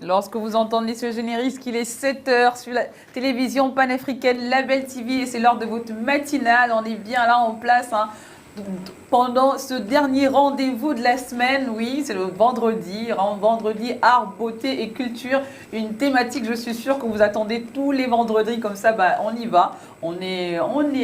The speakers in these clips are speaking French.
Lorsque vous entendez ce générique, il est 7 heures sur la télévision panafricaine Label TV et c'est l'heure de votre matinale. On est bien là en place pendant ce dernier rendez-vous de la semaine. Oui, c'est le vendredi, vendredi art, beauté et culture. Une thématique, je suis sûre que vous attendez tous les vendredis comme ça. On y va. On est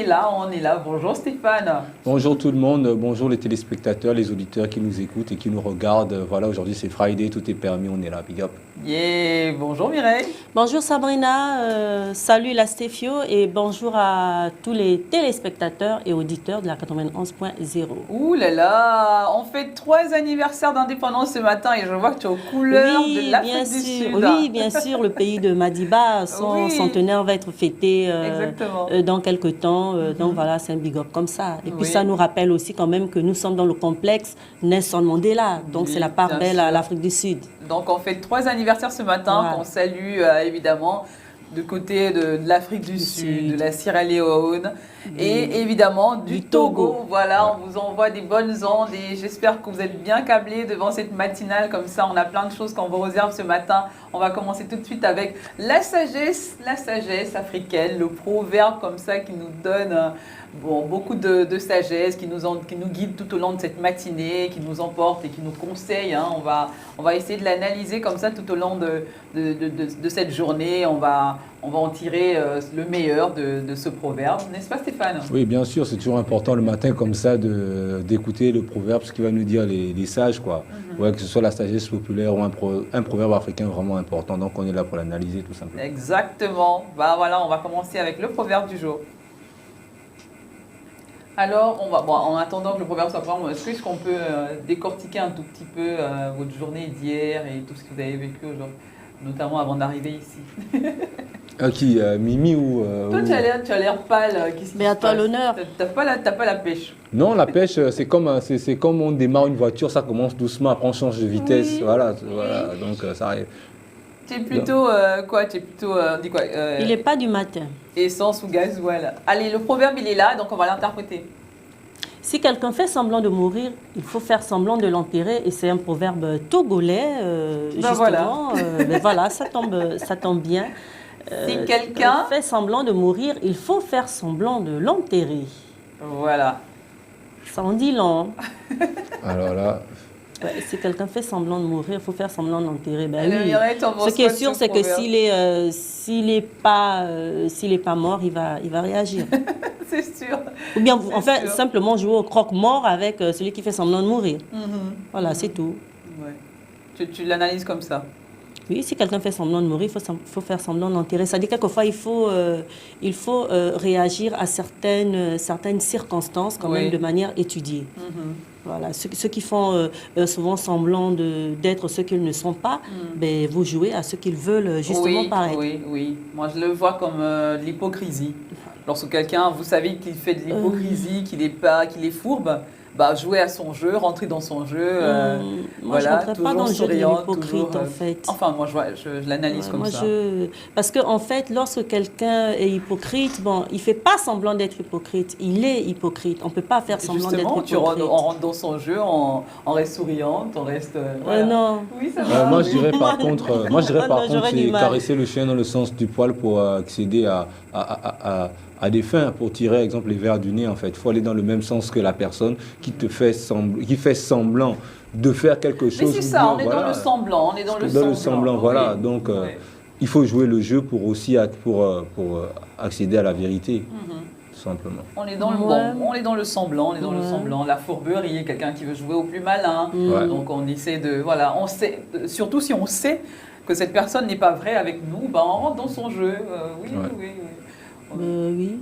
là. Bonjour Stéphane. Bonjour tout le monde, bonjour les téléspectateurs, les auditeurs qui nous écoutent et qui nous regardent. Voilà, aujourd'hui c'est Friday, tout est permis, on est là, big up. Yeah, bonjour Mireille. Bonjour Sabrina, salut la Stéphio et bonjour à tous les téléspectateurs et auditeurs de la 91.0. Ouh là là, on fait 3 anniversaires d'indépendance ce matin et je vois que tu es aux couleurs de l'Afrique du Sud. Oui, bien sûr, le pays de Madiba, son centenaire va être fêté dans quelques temps. Donc voilà, c'est un big up comme ça. Et puis ça nous rappelle aussi quand même que nous sommes dans le complexe Nelson Mandela. Donc c'est la part belle à l'Afrique du Sud. Donc on fait 3 anniversaires ce matin qu'on salue évidemment du côté de l'Afrique du Sud, de la Sierra Leone et évidemment du Togo. Voilà, on vous envoie des bonnes ondes et j'espère que vous êtes bien câblés devant cette matinale. Comme ça, on a plein de choses qu'on vous réserve ce matin. On va commencer tout de suite avec la sagesse africaine, le proverbe comme ça qui nous donne beaucoup de sagesse, qui nous guide tout au long de cette matinée, qui nous emporte et qui nous conseille. On va essayer de l'analyser comme ça tout au long de cette journée. On va en tirer le meilleur de ce proverbe. N'est-ce pas Stéphane? Oui, bien sûr, c'est toujours important le matin comme ça d'écouter le proverbe, ce qui va nous dire les sages, quoi. Ouais, que ce soit la sagesse populaire ou un proverbe africain vraiment important. Donc on est là pour l'analyser tout simplement. Exactement. Voilà, on va commencer avec le proverbe du jour. Alors, en attendant que le proverbe soit prêt, est-ce qu'on peut décortiquer un tout petit peu votre journée d'hier et tout ce que vous avez vécu aujourd'hui, notamment avant d'arriver ici? Qui Mimi ou toi, tu as l'air pâle. Mais à toi l'honneur. T'as pas la pêche. Non, la pêche, c'est comme on démarre une voiture, ça commence doucement, après on change de vitesse. Oui. Voilà, donc ça arrive. Tu es plutôt quoi? Tu es plutôt dit quoi Il n'est pas du matin. Essence ou gasoil. Allez, le proverbe il est là, donc on va l'interpréter. Si quelqu'un fait semblant de mourir, il faut faire semblant de l'enterrer. Et c'est un proverbe togolais, justement. Voilà, ça tombe bien. Si quelqu'un fait semblant de mourir, il faut faire semblant de l'enterrer. Voilà. Ça en dit long. Alors là... Si quelqu'un fait semblant de mourir, il faut faire semblant de l'enterrer. Ce qui est sûr, c'est que s'il n'est pas mort, il va réagir. C'est sûr. Ou bien, simplement jouer au croque-mort avec celui qui fait semblant de mourir. Voilà, c'est tout. Ouais. Tu l'analyses comme ça? Oui, si quelqu'un fait semblant de mourir, il faut faire semblant de l'enterrer. Ça dit quelquefois, il faut réagir à certaines circonstances quand même de manière étudiée. Voilà, ceux qui font souvent semblant d'être ce qu'ils ne sont pas, vous jouez à ce qu'ils veulent justement paraître. Oui. Moi, je le vois comme l'hypocrisie. Lorsque quelqu'un, vous savez qu'il fait de l'hypocrisie, qu'il est fourbe, jouer à son jeu, rentrer dans son jeu. Moi, je ne rentrerai pas dans le jeu de l'hypocrite, en fait. Enfin, moi, je l'analyse comme ça. Parce qu'en fait, lorsque quelqu'un est hypocrite, il ne fait pas semblant d'être hypocrite. Il est hypocrite. On ne peut pas faire semblant d'être hypocrite. Justement, on rentre dans son jeu, on reste souriante, on reste... non. Oui, ça va. Moi, je dirais par contre, c'est caresser le chien dans le sens du poil pour accéder à des fins, pour tirer, exemple, les vers du nez, en fait. Il faut aller dans le même sens que la personne qui fait semblant de faire quelque chose. Mais c'est ça, on est dans le semblant. Voilà. Donc, il faut jouer le jeu pour accéder à la vérité, tout simplement. On est dans le semblant, La fourberie, il y a quelqu'un qui veut jouer au plus malin. Donc, on essaie de... Voilà, on sait, surtout si on sait que cette personne n'est pas vraie avec nous, on rentre dans son jeu. Oui. Oui.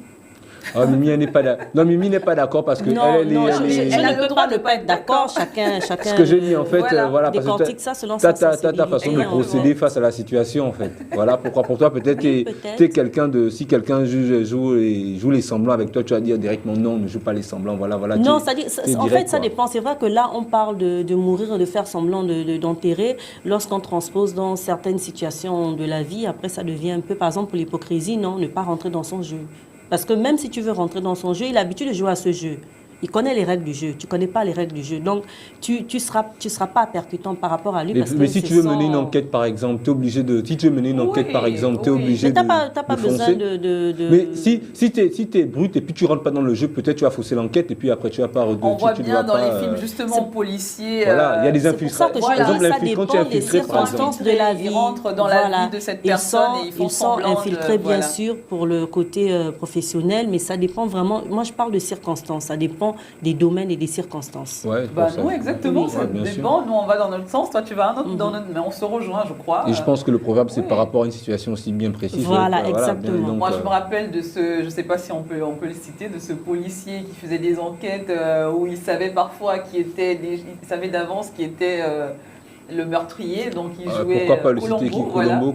Mimi n'est pas d'accord parce que elle ne peut pas ne pas être d'accord. Chacun. Ce que j'ai dit en fait, voilà, parce que ça selon sa ta façon de procéder face à la situation en fait. Voilà pourquoi pour toi peut-être t'es quelqu'un si quelqu'un joue les semblants avec toi, tu vas dire directement non, ne joue pas les semblants. Voilà. Non, en fait ça dépend. C'est vrai que là on parle de mourir, de faire semblant d'enterrer. Lorsqu'on transpose dans certaines situations de la vie, après ça devient un peu, par exemple pour l'hypocrisie, non, ne pas rentrer dans son jeu. Parce que même si tu veux rentrer dans son jeu, il a l'habitude de jouer à ce jeu. Il connaît les règles du jeu. Tu ne connais pas les règles du jeu. Donc, tu seras pas percutant par rapport à lui. Mais si tu veux mener une enquête, par exemple, tu es obligé de... Si tu veux mener une enquête, par exemple, tu es obligé de... Mais tu n'as pas besoin de... Mais si tu es brut et puis tu ne rentres pas dans le jeu, peut-être tu vas fausser l'enquête et puis après tu vas pas... On voit bien dans les films, justement, policiers... Voilà, il y a des infiltrés. Par exemple, ça dépend des circonstances de la vie. Ils rentrent dans la vie de cette personne et ils font semblant de... Ils sont infiltrés, bien sûr, pour le côté professionnel, mais ça dépend vraiment... Moi, je parle de circonstances. Ça dépend des domaines et des circonstances. Ouais, nous, exactement, ça dépend. Nous, on va dans notre sens, toi, tu vas dans notre... Mais on se rejoint, je crois. Et je pense que le proverbe, c'est par rapport à une situation aussi bien précise. Voilà, exactement. Donc, moi, je me rappelle de ce... Je ne sais pas si on peut le citer, de ce policier qui faisait des enquêtes où il savait parfois il savait d'avance qui était... le meurtrier, donc il jouait pourquoi pas le citer qui Colombo,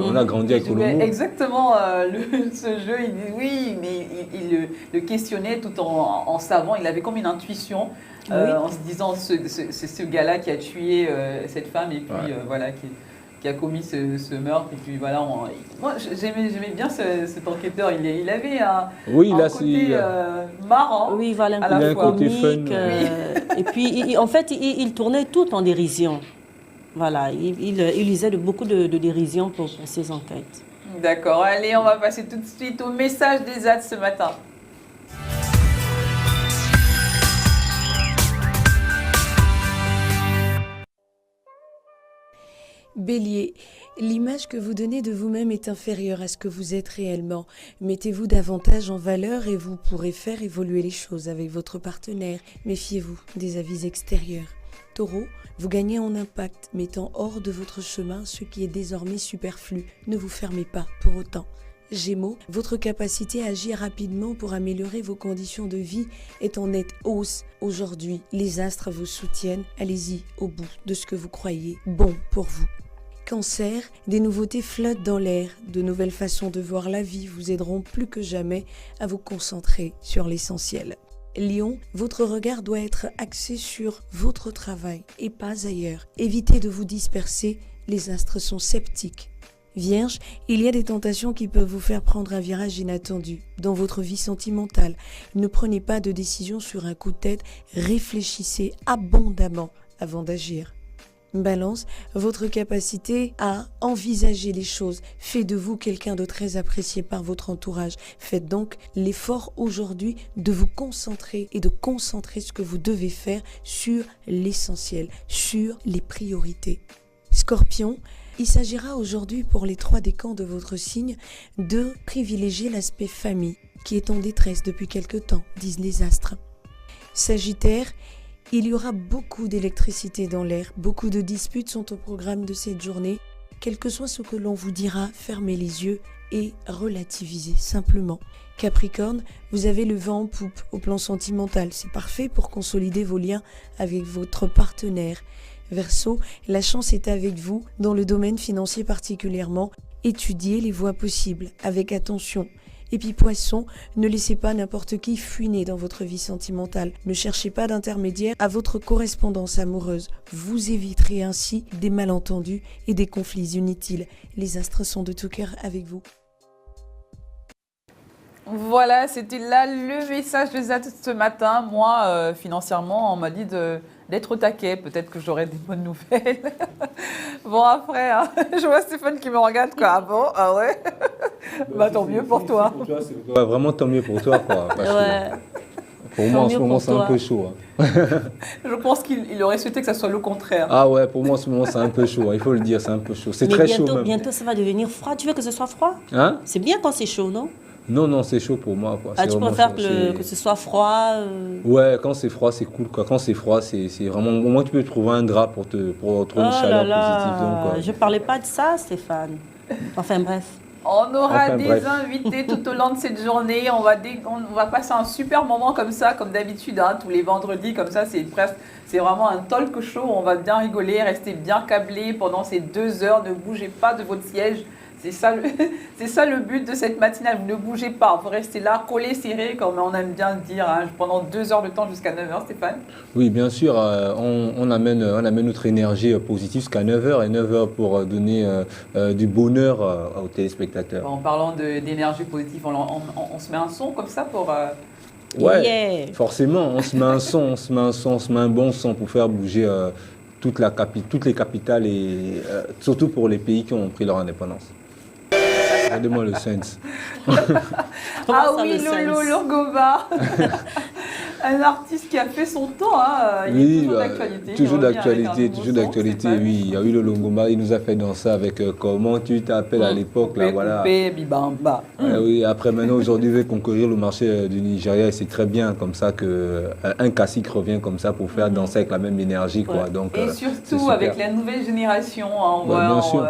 on a grandi avec Colombo. Exactement, ce jeu, il dit oui, mais il le questionnait tout en savant, il avait comme une intuition, en se disant c'est ce gars-là qui a tué cette femme et puis voilà, qui a commis ce meurtre. Et puis voilà, moi j'aimais bien cet enquêteur, il avait un côté marrant, voilà, à la fois comique, et puis en fait il tournait tout en dérision. Voilà, il usait de beaucoup de dérision pour ses enquêtes. D'accord, allez, on va passer tout de suite au message des AD ce matin. Bélier, l'image que vous donnez de vous-même est inférieure à ce que vous êtes réellement. Mettez-vous davantage en valeur et vous pourrez faire évoluer les choses avec votre partenaire. Méfiez-vous des avis extérieurs. Taureau, vous gagnez en impact, mettant hors de votre chemin ce qui est désormais superflu. Ne vous fermez pas pour autant. Gémeaux, votre capacité à agir rapidement pour améliorer vos conditions de vie est en nette hausse. Aujourd'hui, les astres vous soutiennent. Allez-y au bout de ce que vous croyez bon pour vous. Cancer, des nouveautés flottent dans l'air. De nouvelles façons de voir la vie vous aideront plus que jamais à vous concentrer sur l'essentiel. Lion, votre regard doit être axé sur votre travail et pas ailleurs. Évitez de vous disperser, les astres sont sceptiques. Vierge, il y a des tentations qui peuvent vous faire prendre un virage inattendu dans votre vie sentimentale. Ne prenez pas de décision sur un coup de tête, réfléchissez abondamment avant d'agir. Balance, votre capacité à envisager les choses fait de vous quelqu'un de très apprécié par votre entourage. Faites donc l'effort aujourd'hui de vous concentrer et de concentrer ce que vous devez faire sur l'essentiel, sur les priorités. Scorpion, il s'agira aujourd'hui pour les 3 décans de votre signe de privilégier l'aspect famille qui est en détresse depuis quelque temps, disent les astres. Sagittaire, il y aura beaucoup d'électricité dans l'air, beaucoup de disputes sont au programme de cette journée. Quel que soit ce que l'on vous dira, fermez les yeux et relativisez simplement. Capricorne, vous avez le vent en poupe au plan sentimental, c'est parfait pour consolider vos liens avec votre partenaire. Verseau, la chance est avec vous, dans le domaine financier particulièrement. Étudiez les voies possibles avec attention. Et puis Poisson, ne laissez pas n'importe qui fuiner dans votre vie sentimentale. Ne cherchez pas d'intermédiaire à votre correspondance amoureuse. Vous éviterez ainsi des malentendus et des conflits inutiles. Les astres sont de tout cœur avec vous. Voilà, c'était là le message de Zat ce matin. Moi, financièrement, on m'a dit d'être au taquet. Peut-être que j'aurai des bonnes nouvelles. Bon, après, hein, je vois Stéphane qui me regarde, quoi. Ah bon? Ah ouais? Bah, tant mieux pour toi. Ouais, vraiment, tant mieux pour toi, quoi. Parce que pour moi, en ce moment, c'est un peu chaud. Hein. Je pense qu'il aurait souhaité que ça soit le contraire. Ah ouais, pour moi, en ce moment, c'est un peu chaud. Il faut le dire, c'est un peu chaud. C'est très chaud même. Bientôt, ça va devenir froid. Tu veux que ce soit froid? Hein? C'est bien quand c'est chaud, non? Non, c'est chaud pour moi, quoi. Ah, tu préfères que ce soit froid Ouais, quand c'est froid, c'est cool, quoi. Quand c'est froid, c'est vraiment... Au moins, tu peux trouver un drap pour trouver une chaleur positive. Donc, je parlais pas de ça, Stéphane. Enfin, bref. On aura des invités tout au long de cette journée. On va passer un super moment comme ça, comme d'habitude, hein, tous les vendredis, comme ça. C'est vraiment un talk show. On va bien rigoler, rester bien câblés pendant ces 2 heures. Ne bougez pas de votre siège. C'est ça le but de cette matinale. Vous ne bougez pas. Vous restez là, collés, serrés, comme on aime bien dire, hein, pendant 2 heures de temps jusqu'à 9 heures, Stéphane. Oui, bien sûr. On amène notre énergie positive jusqu'à 9 heures et 9 heures pour donner du bonheur aux téléspectateurs. En parlant d'énergie positive, on se met un son comme ça pour Ouais, forcément, on se met un son, on se met un bon son pour faire bouger toutes les capitales et surtout pour les pays qui ont pris leur indépendance. Regardez-moi le sens. Ah oui, Lolo Longomba. Un artiste qui a fait son temps, hein. Il est toujours d'actualité. Toujours d'actualité, oui. Il y a eu le Longomba, il nous a fait danser avec comment tu t'appelles à l'époque, là, voilà. Bibamba. Oui, après maintenant, aujourd'hui, il veut conquérir le marché du Nigeria et c'est très bien comme ça qu'un cacique revient comme ça pour faire danser avec la même énergie, quoi. Donc, et surtout avec la nouvelle génération, hein, on voit... bien sûr.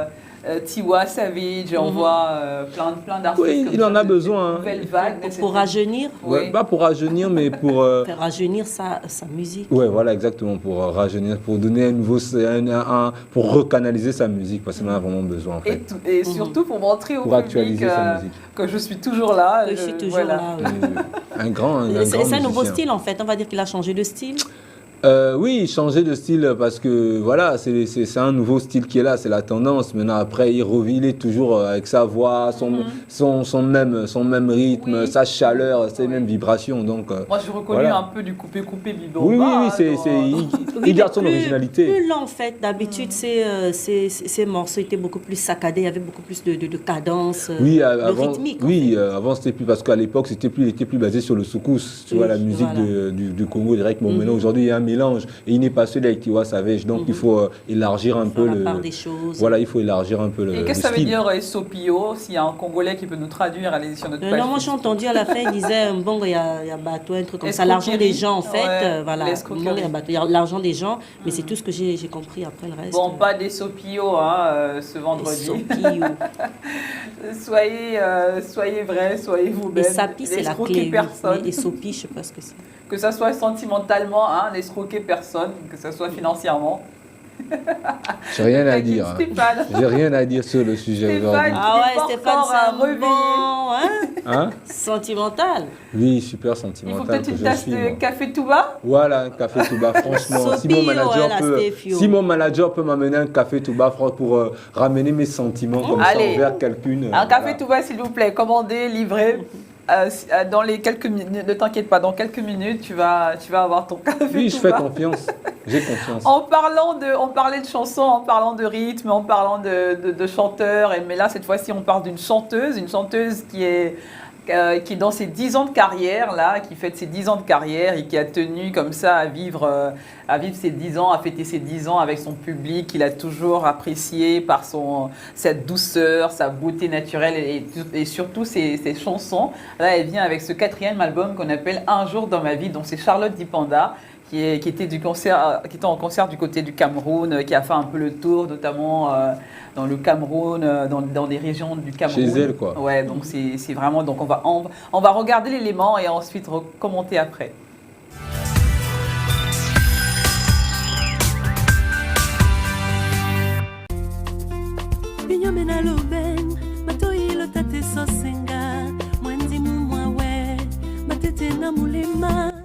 Tiwa Savage, on voit plein d'artistes. Oui, il en a besoin. Nouvelle vague. Pour rajeunir. Ouais, pas pour rajeunir, mais pour... Faire rajeunir sa musique. Oui, voilà, exactement, pour rajeunir, pour donner un nouveau... pour recanaliser sa musique, parce qu'on en a vraiment besoin, en fait. Et surtout pour montrer au pour public actualiser sa musique. Que je suis toujours là. Je suis toujours là. Un grand c'est un nouveau style, en fait. On va dire qu'il a changé de style. Oui, changer de style parce que voilà, c'est un nouveau style qui est là, c'est la tendance. Maintenant, après, il est toujours avec sa voix, son même rythme, sa chaleur, ses mêmes vibrations. Donc, moi, j'ai reconnu un peu du coupé bibomba. Oui, il garde son originalité. Plus lent, en fait. D'habitude, ces morceaux étaient beaucoup plus saccadés, il y avait beaucoup plus de cadence, rythmique. Oui, avant, c'était plus parce qu'à l'époque, il était plus basé sur le soukous, tu vois, la musique du Congo direct. Bon, maintenant, aujourd'hui, il y a un mélange et il n'est pas seul avec Tiwa Savage, donc il faut élargir un peu la part des choses. Voilà, il faut élargir un peu le Et qu'est-ce que ça veut dire Sopio? S'il y a un Congolais qui peut nous traduire, allez sur notre page. Non, moi j'ai entendu à la fin, il disait bon, il y a bateau, un truc comme ça, l'argent des gens en fait, voilà. Il y a l'argent des gens, mais c'est tout ce que j'ai compris après le reste. Bon, pas des Sopio ce vendredi. Sopio. soyez vrais, soyez vous-même. Et Sapi, c'est la clé. Et Sopi, je sais pas ce que c'est. Que ça soit sentimentalement, n'escroquer personne, que ça soit financièrement. J'ai rien à dire. J'ai rien à dire sur le sujet aujourd'hui. Ah ouais, Stéphane, c'est réveillé. Hein sentimental. Oui, super sentimental. Il faut peut-être une tasse de café Touba. Voilà, un café Touba, franchement. Si mon manager peut m'amener un café Touba pour ramener mes sentiments comme ça envers quelqu'un. Un café Touba, s'il vous plaît, commandé, livré. Dans les quelques minutes, ne t'inquiète pas, dans quelques minutes, tu vas avoir ton café. Oui, je fais confiance. J'ai confiance. On parlait de chansons, en parlant de rythme, en parlant de chanteurs, mais là, cette fois-ci, on parle d'une chanteuse qui est dans ses 10 ans de carrière, là, qui fête ses 10 ans de carrière et qui a tenu comme ça à vivre ses 10 ans, à fêter ses 10 ans avec son public qu'il a toujours apprécié par sa douceur, sa beauté naturelle et surtout ses chansons. Là, elle vient avec ce 4e album qu'on appelle Un jour dans ma vie, dont c'est Charlotte Dipanda, qui était en concert du côté du Cameroun, qui a fait un peu le tour, notamment dans le Cameroun, dans des régions du Cameroun. Chez elle, quoi. Ouais, donc c'est vraiment... Donc on va regarder l'élément et ensuite commenter après.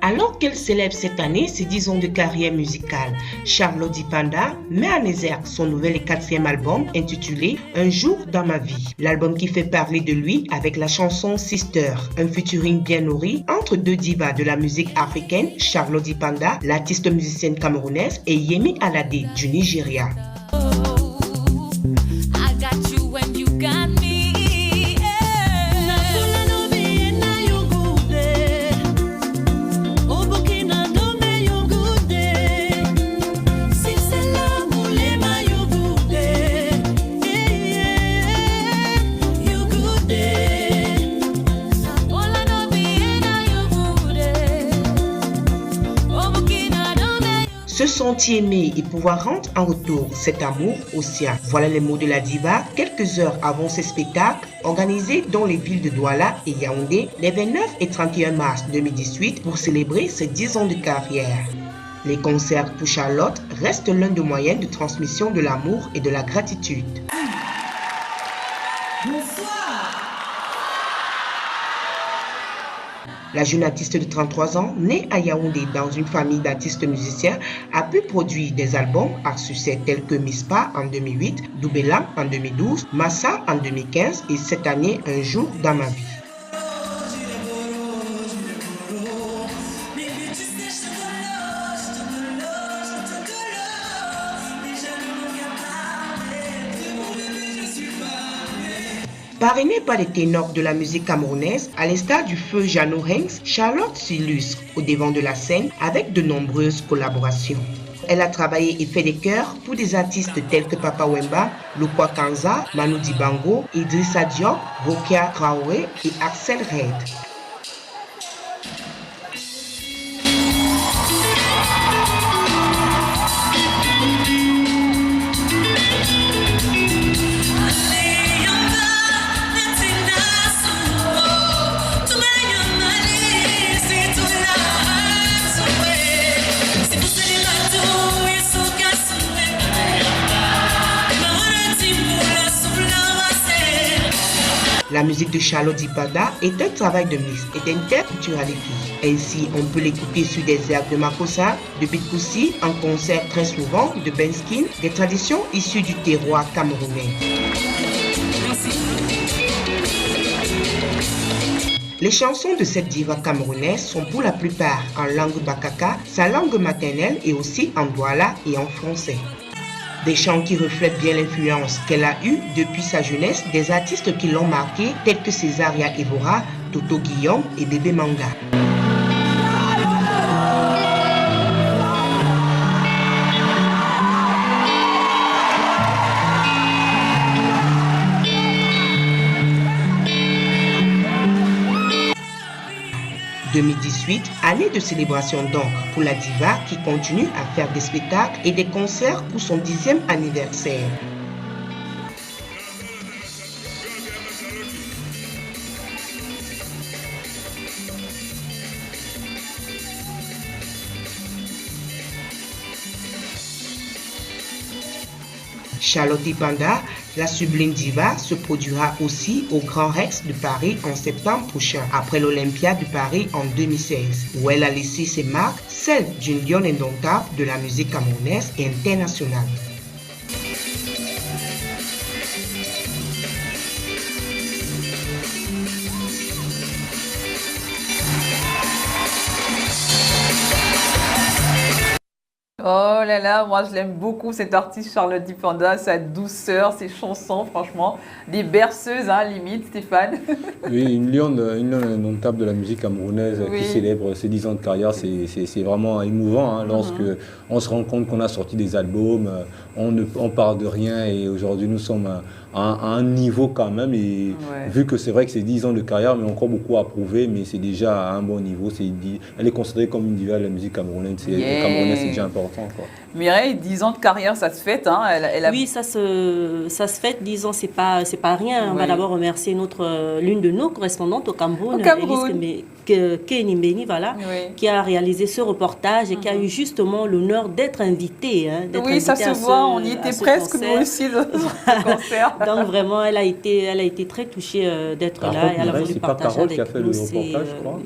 Alors qu'elle célèbre cette année ses 10 ans de carrière musicale, Charlotte Dipanda met en exergue son nouvel et 4e album intitulé Un jour dans ma vie. L'album qui fait parler de lui avec la chanson Sister, un featuring bien nourri entre deux divas de la musique africaine, Charlotte Dipanda, l'artiste musicienne camerounaise, et Yemi Alade du Nigeria. Se sentir aimé et pouvoir rendre en retour cet amour au sien. Voilà les mots de la diva quelques heures avant ce spectacle organisé dans les villes de Douala et Yaoundé les 29 et 31 mars 2018 pour célébrer ses 10 ans de carrière. Les concerts pour Charlotte restent l'un des moyens de transmission de l'amour et de la gratitude. La jeune artiste de 33 ans, née à Yaoundé dans une famille d'artistes musiciens, a pu produire des albums à succès tels que Mispa en 2008, Doubela en 2012, Massa en 2015 et cette année Un jour dans ma vie. Parrainée par les ténors de la musique camerounaise, à l'instar du feu Jeannot Hanks, Charlotte s'illustre au devant de la scène avec de nombreuses collaborations. Elle a travaillé et fait des chœurs pour des artistes tels que Papa Wemba, Lukwa Kanza, Manu Dibango, Idrissa Diop, Rokia Traoré et Axel Red. La musique de Charlotte Dipanda est un travail de mix et d'interculturalité. Ainsi, on peut l'écouter sur des airs de Makossa, de Bitkoussi, en concert très souvent, de Benskin, des traditions issues du terroir camerounais. Les chansons de cette diva camerounaise sont pour la plupart en langue bakaka, sa langue maternelle, et aussi en douala et en français. Des chants qui reflètent bien l'influence qu'elle a eue depuis sa jeunesse des artistes qui l'ont marquée, tels que Césaria Evora, Toto Guillaume et Bébé Manga. « 2018, année de célébration donc pour la diva qui continue à faire des spectacles et des concerts pour son 10e anniversaire. Charlotte Dipanda, la sublime diva, se produira aussi au Grand Rex de Paris en septembre prochain, après l'Olympia de Paris en 2016, où elle a laissé ses marques, celles d'une lionne indomptable de la musique camerounaise et internationale. Oh là là, moi je l'aime beaucoup cet artiste Charlotte Dipanda, sa douceur, ses chansons, franchement, des berceuses, hein, limite, Stéphane. Oui, une lionne indomptable de la musique camerounaise qui célèbre ses 10 ans de carrière, c'est vraiment émouvant hein, lorsque on se rend compte qu'on a sorti des albums, on part de rien et aujourd'hui nous sommes à un niveau quand même et vu que c'est vrai que c'est 10 ans de carrière mais encore beaucoup à prouver mais c'est déjà à un bon niveau, elle est considérée comme une diva de la musique camerounaise, c'est déjà important. Quoi. Mireille, 10 ans de carrière, ça se fête. Hein? Oui, ça se fête. 10 ans, c'est pas rien. On va d'abord remercier l'une de nos correspondantes au Cameroun, Élise Kénimbeni, voilà, qui a réalisé ce reportage et qui a eu justement l'honneur d'être invitée. Hein, ça se voit, on y était presque nous aussi dans ce concert. Donc vraiment, elle a été très touchée d'être là et elle a voulu partager avec nous. C'est pas Carole qui a fait le reportage, je crois.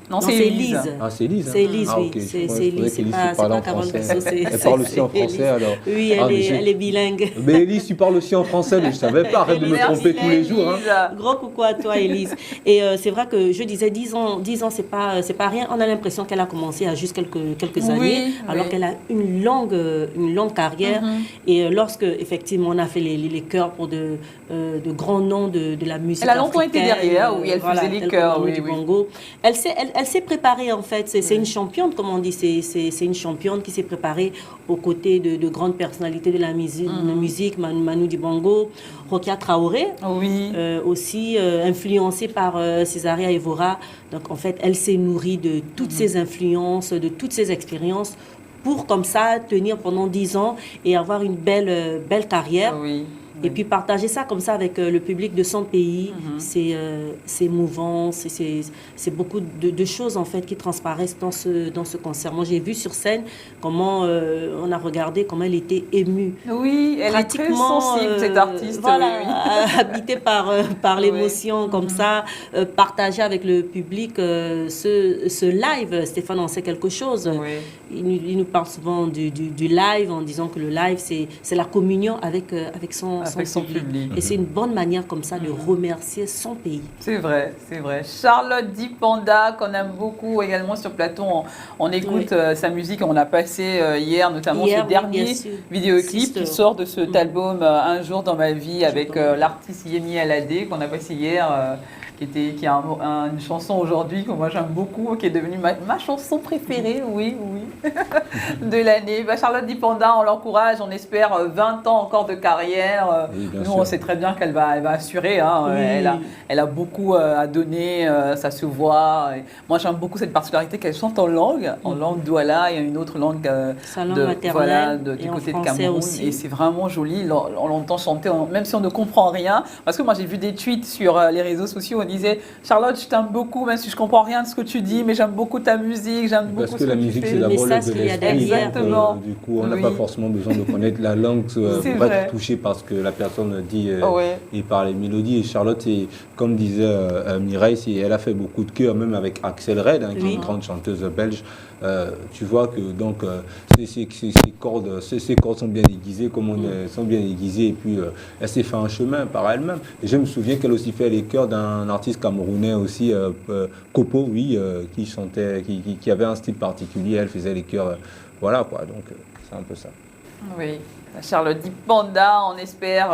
Non, c'est Élise. Ah, c'est Élise. C'est Élise, oui. Okay. C'est Élise, c'est pas Carole Gasso. Elle parle aussi en français, alors. Oui, elle est bilingue. Mais Élise, tu parles aussi en français, mais je ne savais pas. Arrête de me tromper tous les jours. Hein. Gros coucou à toi, Élise. Et c'est vrai que je disais 10 ans, c'est pas rien. On a l'impression qu'elle a commencé il y a juste quelques années, alors qu'elle a une longue carrière. Et lorsque, effectivement, on a fait les chœurs pour de grands noms de la musique elle a longtemps été derrière, oui, elle faisait les chœurs, du Bongo. Elle s'est préparée en fait, c'est une championne comme on dit, c'est une championne qui s'est préparée aux côtés de grandes personnalités de la musique, Manu Dibango, Rokia Traoré, aussi influencée par Césaria Evora. Donc en fait, elle s'est nourrie de toutes ces influences, de toutes ces expériences pour comme ça tenir pendant 10 ans et avoir une belle carrière. Et puis partager ça comme ça avec le public de son pays, c'est émouvant, c'est beaucoup de choses en fait qui transparaissent dans ce concert. Moi j'ai vu sur scène comment on a regardé comment elle était émue. Oui, elle est très sensible cette artiste. Habitée par l'émotion comme ça, partager avec le public ce live. Stéphane en sait quelque chose. Il nous parle souvent du live en disant que le live c'est la communion avec son son public. Et c'est une bonne manière comme ça de remercier son pays. C'est vrai, c'est vrai. Charlotte Dipanda, qu'on aime beaucoup également sur plateau, on écoute sa musique, on a passé hier notamment ce dernier vidéoclip qui sort de cet album Un jour dans ma vie avec l'artiste Yemi Alade qu'on a passé hier. Qui a une chanson aujourd'hui que moi j'aime beaucoup, qui est devenue ma chanson préférée, oui, de l'année. Charlotte Dipanda, on l'encourage, on espère 20 ans encore de carrière. Oui, nous, on sait très bien qu'elle va assurer. Hein. Oui. Elle a beaucoup à donner, ça se voit. Et moi, j'aime beaucoup cette particularité qu'elle chante en langue douala. Il y a une autre langue du côté de Cameroun. Aussi. Et c'est vraiment joli. On l'entend chanter, même si on ne comprend rien. Parce que moi, j'ai vu des tweets sur les réseaux sociaux. On disait Charlotte, je t'aime beaucoup, même si je comprends rien de ce que tu dis, mais j'aime beaucoup ta musique, j'aime beaucoup ce que tu fais. Parce que la musique, c'est d'abord de l'esprit. Exactement. Du coup, on n'a pas forcément besoin de connaître la langue pour être touché par ce que la personne dit et par les mélodies. Et Charlotte, comme disait Mireille, elle a fait beaucoup de chœurs, même avec Axel Red, qui est une grande chanteuse belge. Tu vois que donc ces cordes sont bien aiguisées, sont bien aiguisées, et puis elle s'est fait un chemin par elle-même. Et je me souviens qu'elle aussi fait les chœurs d'un artiste camerounais aussi, Kopo, qui chantait, qui avait un style particulier. Elle faisait les chœurs, voilà quoi. Donc c'est un peu ça. Oui, Charlotte Dipanda, on espère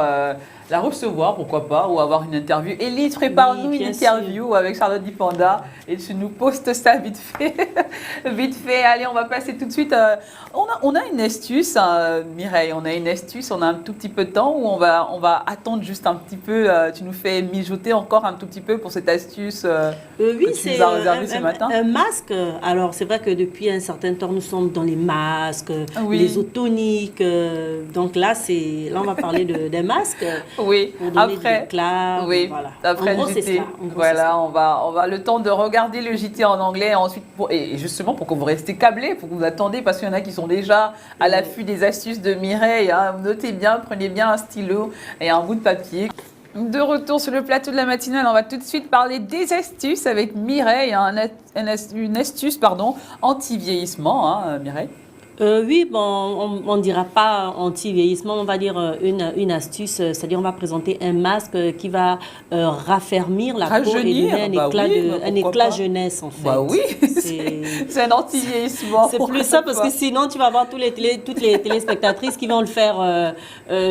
la recevoir, pourquoi pas, ou avoir une interview. Élise, prépare-nous une interview avec Charlotte Dipanda et tu nous postes ça vite fait. Vite fait, allez, on va passer tout de suite. On a une astuce, Mireille, on a un tout petit peu de temps où on va attendre juste un petit peu. Tu nous fais mijoter encore un tout petit peu pour cette astuce que tu nous as réservée ce matin. Un masque, alors c'est vrai que depuis un certain temps, nous sommes dans les masques, les otoniques. Donc là, on va parler des masques. Oui, pour donner de l'éclat, voilà. Après le JT, on va le temps de regarder le JT en anglais ensuite et justement pour que vous restez câblés, pour que vous attendez, parce qu'il y en a qui sont déjà à l'affût des astuces de Mireille. Hein. Notez bien, prenez bien un stylo et un bout de papier. De retour sur le plateau de la matinale, on va tout de suite parler des astuces avec Mireille, une astuce anti-vieillissement, Mireille. Oui, bon, on ne dira pas anti-vieillissement, on va dire une astuce, c'est-à-dire on va présenter un masque qui va raffermir la peau et donner un éclat jeunesse en fait. Bah oui, c'est un anti-vieillissement. C'est plus ça parce que sinon tu vas avoir toutes les téléspectatrices qui vont le faire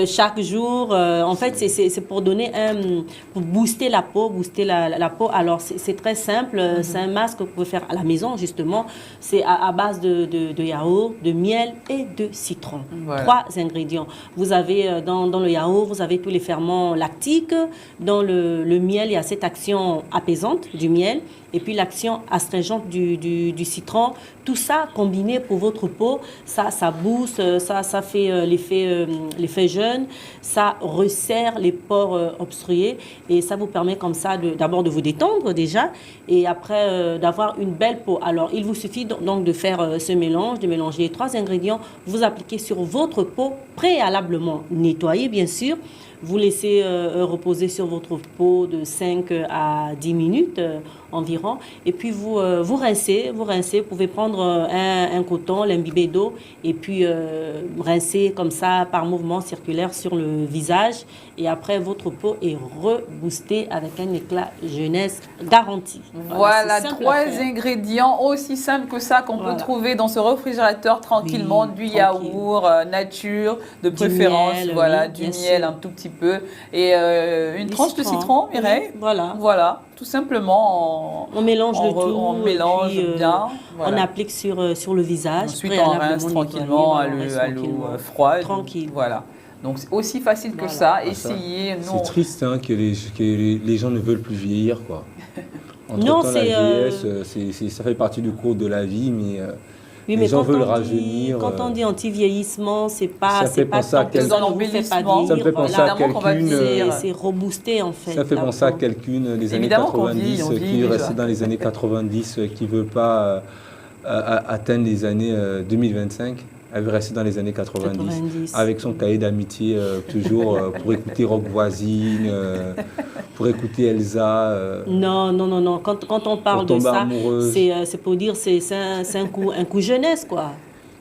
chaque jour. En fait, c'est pour donner pour booster la peau, la peau. Alors c'est très simple, c'est un masque que vous pouvez faire à la maison justement. C'est à base de yaourt, de miel et de citron. Voilà. 3 ingrédients. Vous avez dans le yaourt, vous avez tous les ferments lactiques. Dans le miel, il y a cette action apaisante du miel et puis l'action astringente du citron. Tout ça combiné pour votre peau, ça booste, ça fait l'effet jeune, ça resserre les pores obstrués et ça vous permet comme ça d'abord de vous détendre déjà et après d'avoir une belle peau. Alors, il vous suffit donc de faire ce mélange, de mélanger les 3 ingrédients, vous appliquez sur votre peau préalablement nettoyée bien sûr. Vous laissez reposer sur votre peau de 5 à 10 minutes environ. Et puis, vous rincez. Vous pouvez prendre un coton, l'imbiber d'eau et puis rincer comme ça par mouvement circulaire sur le visage. Et après, votre peau est reboostée avec un éclat jeunesse garanti. Voilà 3 ingrédients aussi simples que ça qu'on peut trouver dans ce réfrigérateur tranquillement. Du yaourt, nature, de préférence. Du miel un tout petit peu. Et une tranche de citron, Mireille. Voilà. Tout simplement, on mélange le tout. On mélange bien. On applique sur le visage. Ensuite, on rince tranquillement à l'eau froide. Tranquille. Voilà. Donc, c'est aussi facile que ça. Essayez. C'est triste que les gens ne veulent plus vieillir, quoi. Entre-temps, la vieillesse, ça fait partie du cours de la vie, mais... Oui, les gens veulent rajeunir. Quand on dit anti-vieillissement, c'est pas ça me fait penser à quelqu'une. C'est reboosté en fait. Ça fait penser à quelqu'une des années 90 qui est restée dans les années 90, qui ne veut pas atteindre les années 2025. Elle veut rester dans les années 90. Avec son cahier d'amitié toujours pour écouter Rock Voisine, pour écouter Elsa. Non. Quand on parle de ça, c'est pour dire c'est un coup jeunesse quoi.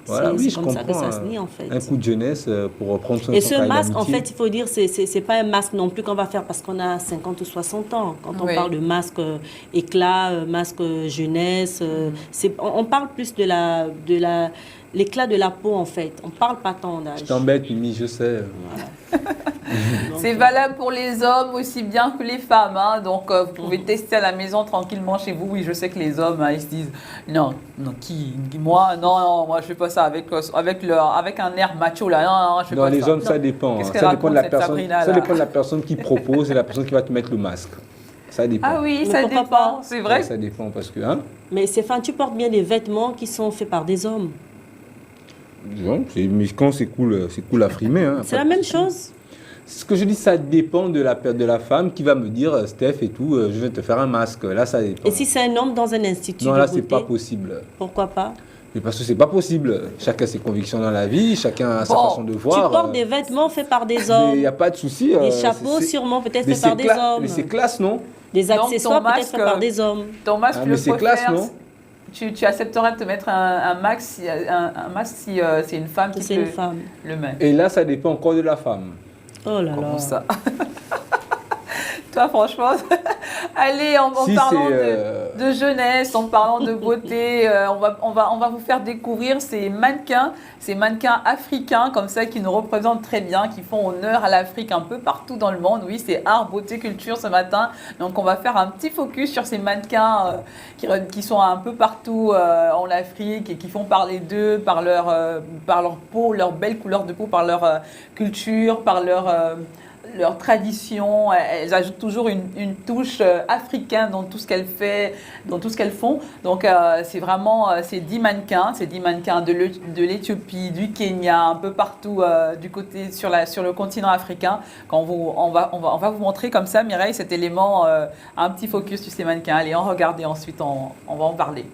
Voilà, c'est comme ça que ça se nie, en fait. Un coup de jeunesse pour reprendre son Et ce masque, en fait, il faut dire, c'est pas un masque non plus qu'on va faire parce qu'on a 50 ou 60 ans. Quand on parle de masque éclat, masque jeunesse, on parle plus de l'éclat de la peau, en fait. On parle pas tant d'âge. Je t'embête, Mimi, je sais. Voilà. C'est valable pour les hommes aussi bien que les femmes. Hein. Donc, vous pouvez tester à la maison tranquillement chez vous. Oui, je sais que les hommes, ils se disent non, moi, moi, je fais pas ça avec un air macho là. Non, je fais pas les ça. hommes, ça dépend. Ça dépend de la personne. Ça dépend de la personne qui propose et la personne qui va te mettre le masque. Ça dépend. Ah oui, ça dépend. C'est vrai. Ça dépend parce que. Mais Stéphane, tu portes bien des vêtements qui sont faits par des hommes. Non, mais quand c'est cool à frimer. C'est la même chose. Ce que je dis, ça dépend de la femme qui va me dire, Steph et tout, je vais te faire un masque. Là, ça dépend. Et si c'est un homme dans un institut non, de là, beauté, c'est pas possible. Pourquoi pas? Mais parce que c'est pas possible. Chacun a ses convictions dans la vie, chacun a sa façon de voir. Tu portes des vêtements faits par des hommes. Il n'y a pas de souci. Des chapeaux sûrement peut-être faits par des hommes. Mais c'est classe, non? Des accessoires peut-être faits par des hommes. Ton masque, mais c'est classe, non? Tu accepterais de te mettre un masque si c'est une femme qui le met. Et là, ça dépend encore de la femme. Oh là Comment là. ça? Toi, franchement, allez, en parlant de jeunesse, en parlant de beauté, on va vous faire découvrir ces mannequins africains comme ça qui nous représentent très bien, qui font honneur à l'Afrique un peu partout dans le monde. Oui, c'est art, beauté, culture ce matin. Donc, on va faire un petit focus sur ces mannequins qui sont un peu partout en Afrique et qui font parler d'eux par leur peau, leur belle couleur de peau, par leur culture, par leur tradition. Elles ajoutent toujours une touche africaine dans tout ce qu'elles font, dans tout ce qu'elles font. Donc c'est vraiment ces 10 mannequins de l'Éthiopie, du Kenya, un peu partout du côté sur le continent africain. On va vous montrer comme ça, Mireille, cet élément, un petit focus sur ces mannequins. Allez, on regarde et ensuite on va en parler.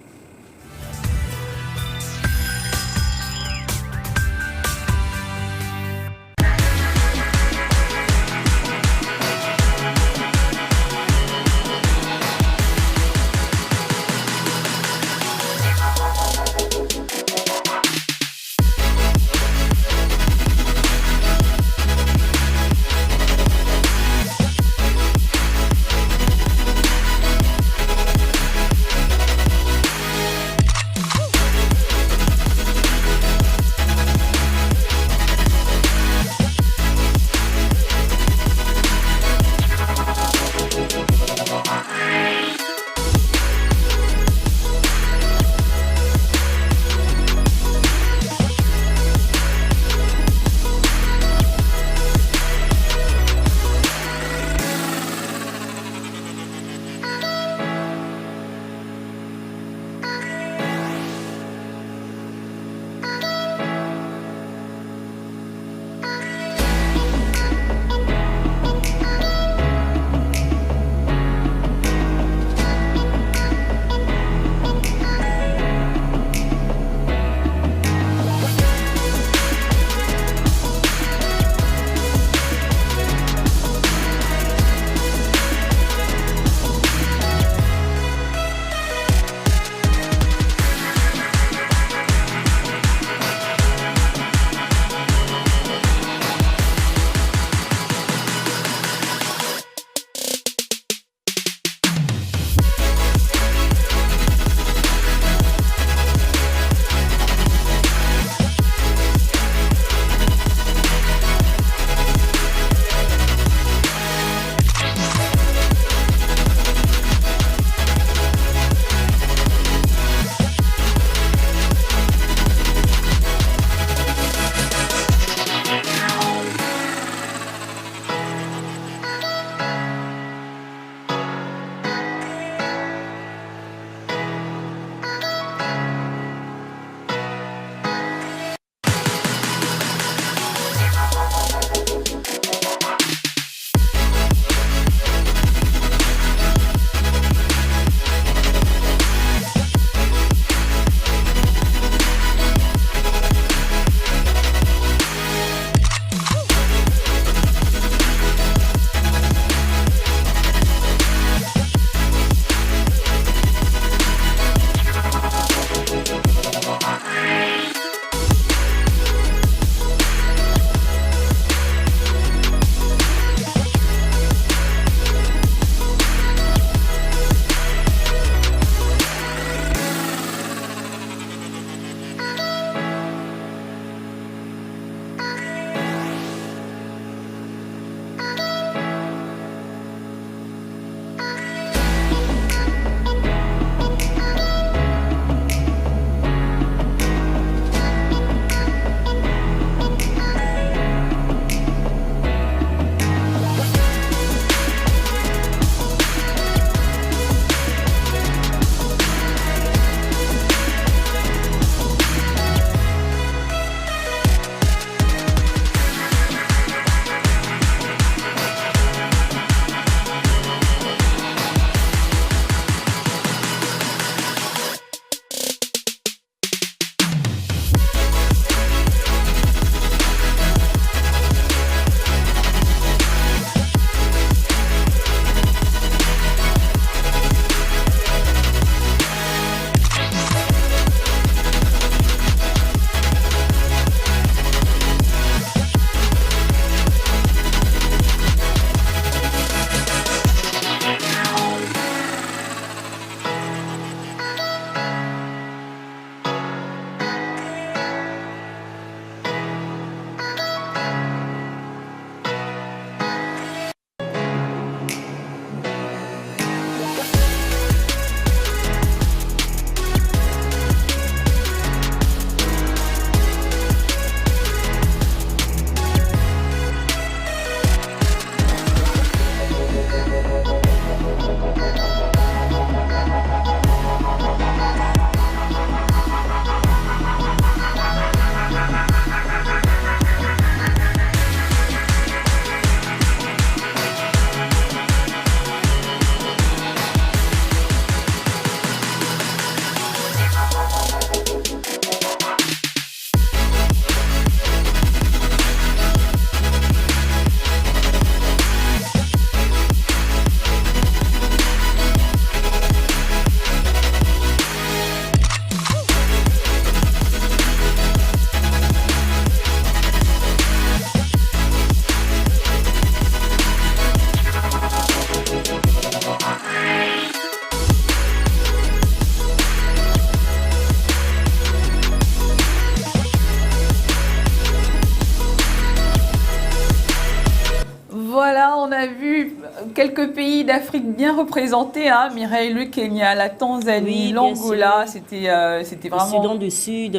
quelques pays d'Afrique bien représentés, hein, Mireille, le Kenya, la Tanzanie, l'Angola, c'était vraiment... Le Soudan du Sud,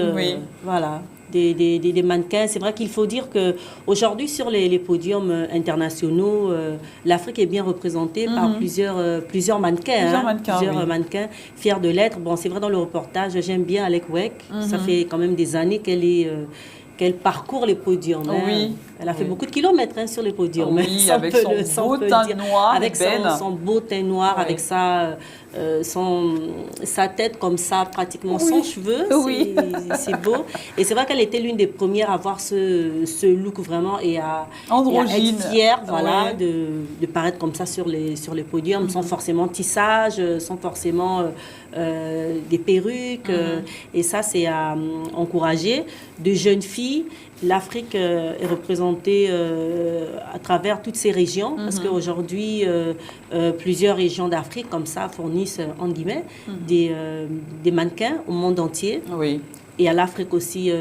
voilà. Des mannequins. C'est vrai qu'il faut dire qu'aujourd'hui, sur les podiums internationaux, l'Afrique est bien représentée par plusieurs mannequins. Plusieurs mannequins fiers de l'être. Bon, c'est vrai, dans le reportage, j'aime bien Alec Weck. Ça fait quand même des années qu'elle parcourt les podiums. Oui. Elle a fait beaucoup de kilomètres sur les podiums. Oui, avec son beau teint noir. Avec son beau teint noir, avec sa tête comme ça, pratiquement sans cheveux. Oui. C'est beau. Et c'est vrai qu'elle était l'une des premières à avoir ce look vraiment et à être fière de paraître comme ça sur les podiums, sans forcément tissage, sans forcément des perruques. Et ça, c'est à encourager. De jeunes filles, l'Afrique est représentée à travers toutes ces régions, parce qu'aujourd'hui, plusieurs régions d'Afrique, comme ça, fournissent, entre guillemets, des mannequins au monde entier. Oui. Et à l'Afrique aussi,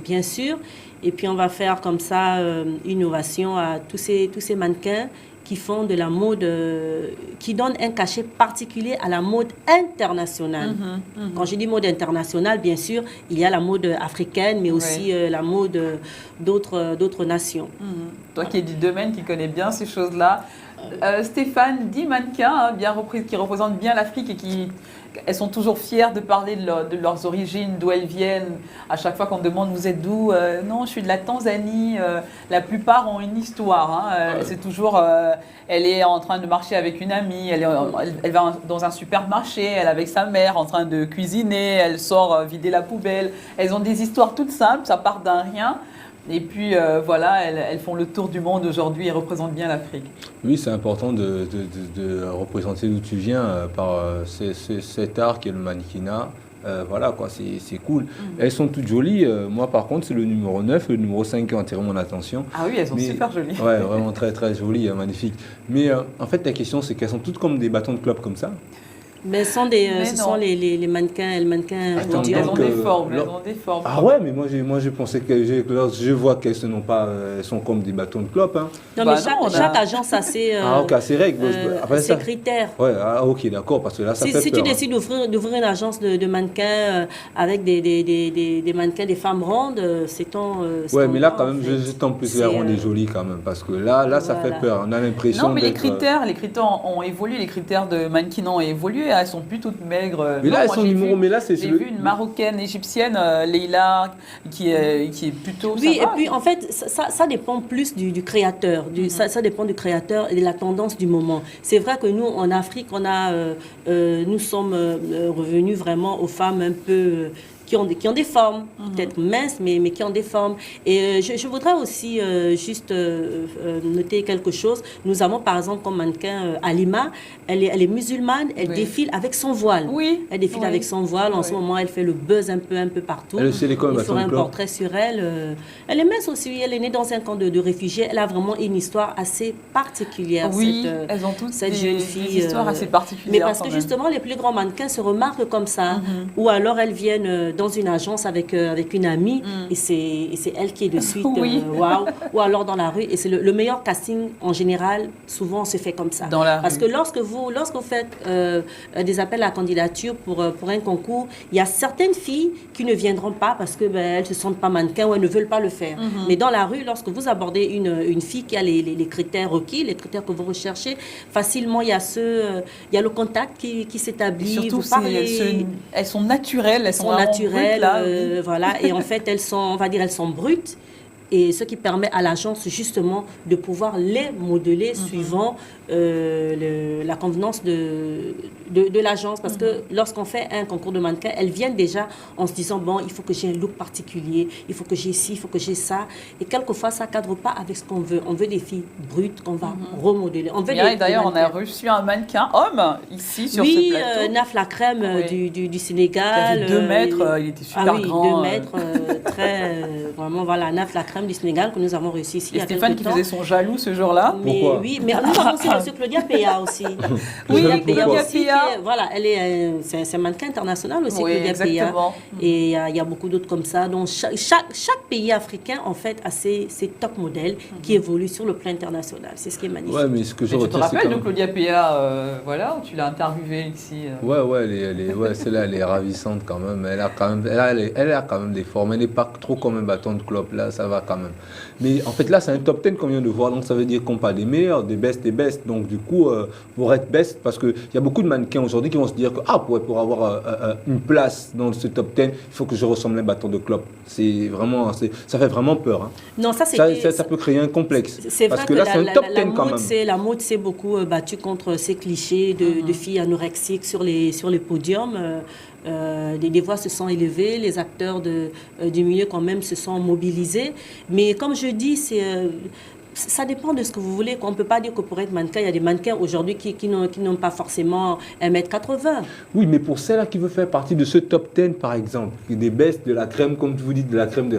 bien sûr. Et puis, on va faire comme ça une innovation à tous ces mannequins qui font de la mode, qui donnent un cachet particulier à la mode internationale. Quand je dis mode internationale, bien sûr, il y a la mode africaine, mais aussi la mode d'autres nations. Toi qui es du domaine, qui connais bien ces choses-là, Stéphane, 10 mannequins qui représentent bien l'Afrique et elles sont toujours fières de parler de leurs origines, d'où elles viennent. À chaque fois qu'on demande vous êtes d'où, non, je suis de la Tanzanie. La plupart ont une histoire. C'est toujours, elle est en train de marcher avec une amie, elle va dans un supermarché, elle est avec sa mère en train de cuisiner, elle sort vider la poubelle. Elles ont des histoires toutes simples, ça part d'un rien. Et puis voilà, elles font le tour du monde aujourd'hui et représentent bien l'Afrique. Oui, c'est important de représenter d'où tu viens par cet art qui est le mannequinat. Voilà, quoi, c'est cool. Elles sont toutes jolies. Moi, par contre, c'est le numéro 9, le numéro 5 qui ont attiré mon attention. Ah oui, elles sont super jolies. Ouais, vraiment très, très jolies, magnifiques. Mais en fait, la question, c'est qu'elles sont toutes comme des bâtons de clope comme ça. Mais ce sont les mannequins, elles ont des formes, Ah ouais, mais moi je pensais que je vois qu'elles n'ont pas, elles sont comme des bâtons de clope. Hein. Non, mais chaque agence a ses règles, ses critères. Ouais, ok, d'accord, parce que là ça fait si peur. Si tu décides d'ouvrir une agence de mannequins avec des mannequins, des femmes rondes, c'est ton. Ouais, mais là quand même, je tends plus vers rondes et jolies quand même, parce que là ça fait peur. On a l'impression. Non, mais les critères ont évolué, les critères de mannequinat ont évolué. Elles sont plus toutes maigres. Mais là, elles sont numéro. Mais là, c'est. J'ai vu une marocaine égyptienne, Leïla, qui est plutôt. Oui, et puis en fait, ça dépend plus du créateur. Ça dépend du créateur et de la tendance du moment. C'est vrai que nous, en Afrique, nous sommes revenus vraiment aux femmes un peu. Qui ont des formes, peut-être minces, mais qui ont des formes. Et je voudrais aussi juste noter quelque chose. Nous avons par exemple comme mannequin Halima, elle est musulmane, elle défile avec son voile. Oui. Elle défile avec son voile. En ce moment, elle fait le buzz un peu partout. Elle Il fera un portrait sur elle. Elle est mince aussi. Elle est née dans un camp de réfugiés. Elle a vraiment une histoire assez particulière. Oui, elles ont toutes cette jeune fille, des histoires assez particulières. Mais parce que justement, les plus grands mannequins se remarquent comme ça. Ou alors elles viennent dans une agence avec une amie et c'est elle qui est de suite waouh, ou alors dans la rue, et c'est le meilleur casting en général, souvent se fait comme ça. Parce que lorsque vous faites des appels à candidature pour un concours, il y a certaines filles qui ne viendront pas parce que elles se sentent pas mannequins ou elles ne veulent pas le faire. Mais dans la rue, lorsque vous abordez une fille qui a les critères requis, les critères que vous recherchez, facilement il y a le contact qui s'établit. Surtout, elles sont naturelles, elles sont naturelles. Voilà, et en fait elles sont brutes, et ce qui permet à l'agence justement de pouvoir les modeler suivant la convenance de l'agence, parce que lorsqu'on fait un concours de mannequin, elles viennent déjà en se disant bon, il faut que j'ai un look particulier, il faut que j'ai ci, il faut que j'ai ça, et quelquefois ça cadre pas avec ce qu'on veut. On veut des filles brutes qu'on va remodeler. D'ailleurs, on a reçu un mannequin homme ici sur ce plateau. Oui, Naf la crème du Sénégal. Il avait 2 mètres, il était super grand. 2 mètres, vraiment, voilà, Naf, la crème du Sénégal que nous avons réussi ici. Et Stéphane qui faisait son jaloux ce jour-là. Pourquoi? Oui, mais nous avons aussi reçu Claudia Péa aussi. Oui, Claudia aussi, voilà, c'est mannequin international aussi, Claudia Péa. Et il y a beaucoup d'autres comme ça. Donc, chaque pays africain, en fait, a ses top modèles qui évoluent sur le plan international. C'est ce qui est magnifique. Ouais, mais ce que je tu te rappelles de Claudia Péa, voilà, où tu l'as interviewée ici Ouais, celle-là, elle est ravissante quand même. Elle a quand même des formes. Elle n'est pas trop comme un bâton de clope, là, ça va quand même. Mais en fait, là, c'est un top 10 qu'on vient de voir. Donc, ça veut dire qu'on parle des meilleurs, des best. Donc, du coup, pour être best, parce qu'il y a beaucoup de mannequins aujourd'hui qui vont se dire que, pour avoir une place dans ce top 10, il faut que je ressemble à un bâton de clope. C'est vraiment, ça fait vraiment peur. Hein. Non, ça peut créer un complexe. C'est parce vrai que là, c'est un top 10 quand même. La mode s'est beaucoup battue contre ces clichés de filles anorexiques sur les podiums. Des voix se sont élevées, les acteurs du milieu quand même se sont mobilisés. Mais comme je dis, ça dépend de ce que vous voulez. On ne peut pas dire que pour être mannequin, il y a des mannequins aujourd'hui qui n'ont pas forcément 1m80. Oui, mais pour celle-là qui veut faire partie de ce top 10, par exemple, des bestes de la crème, comme vous dites, de la crème,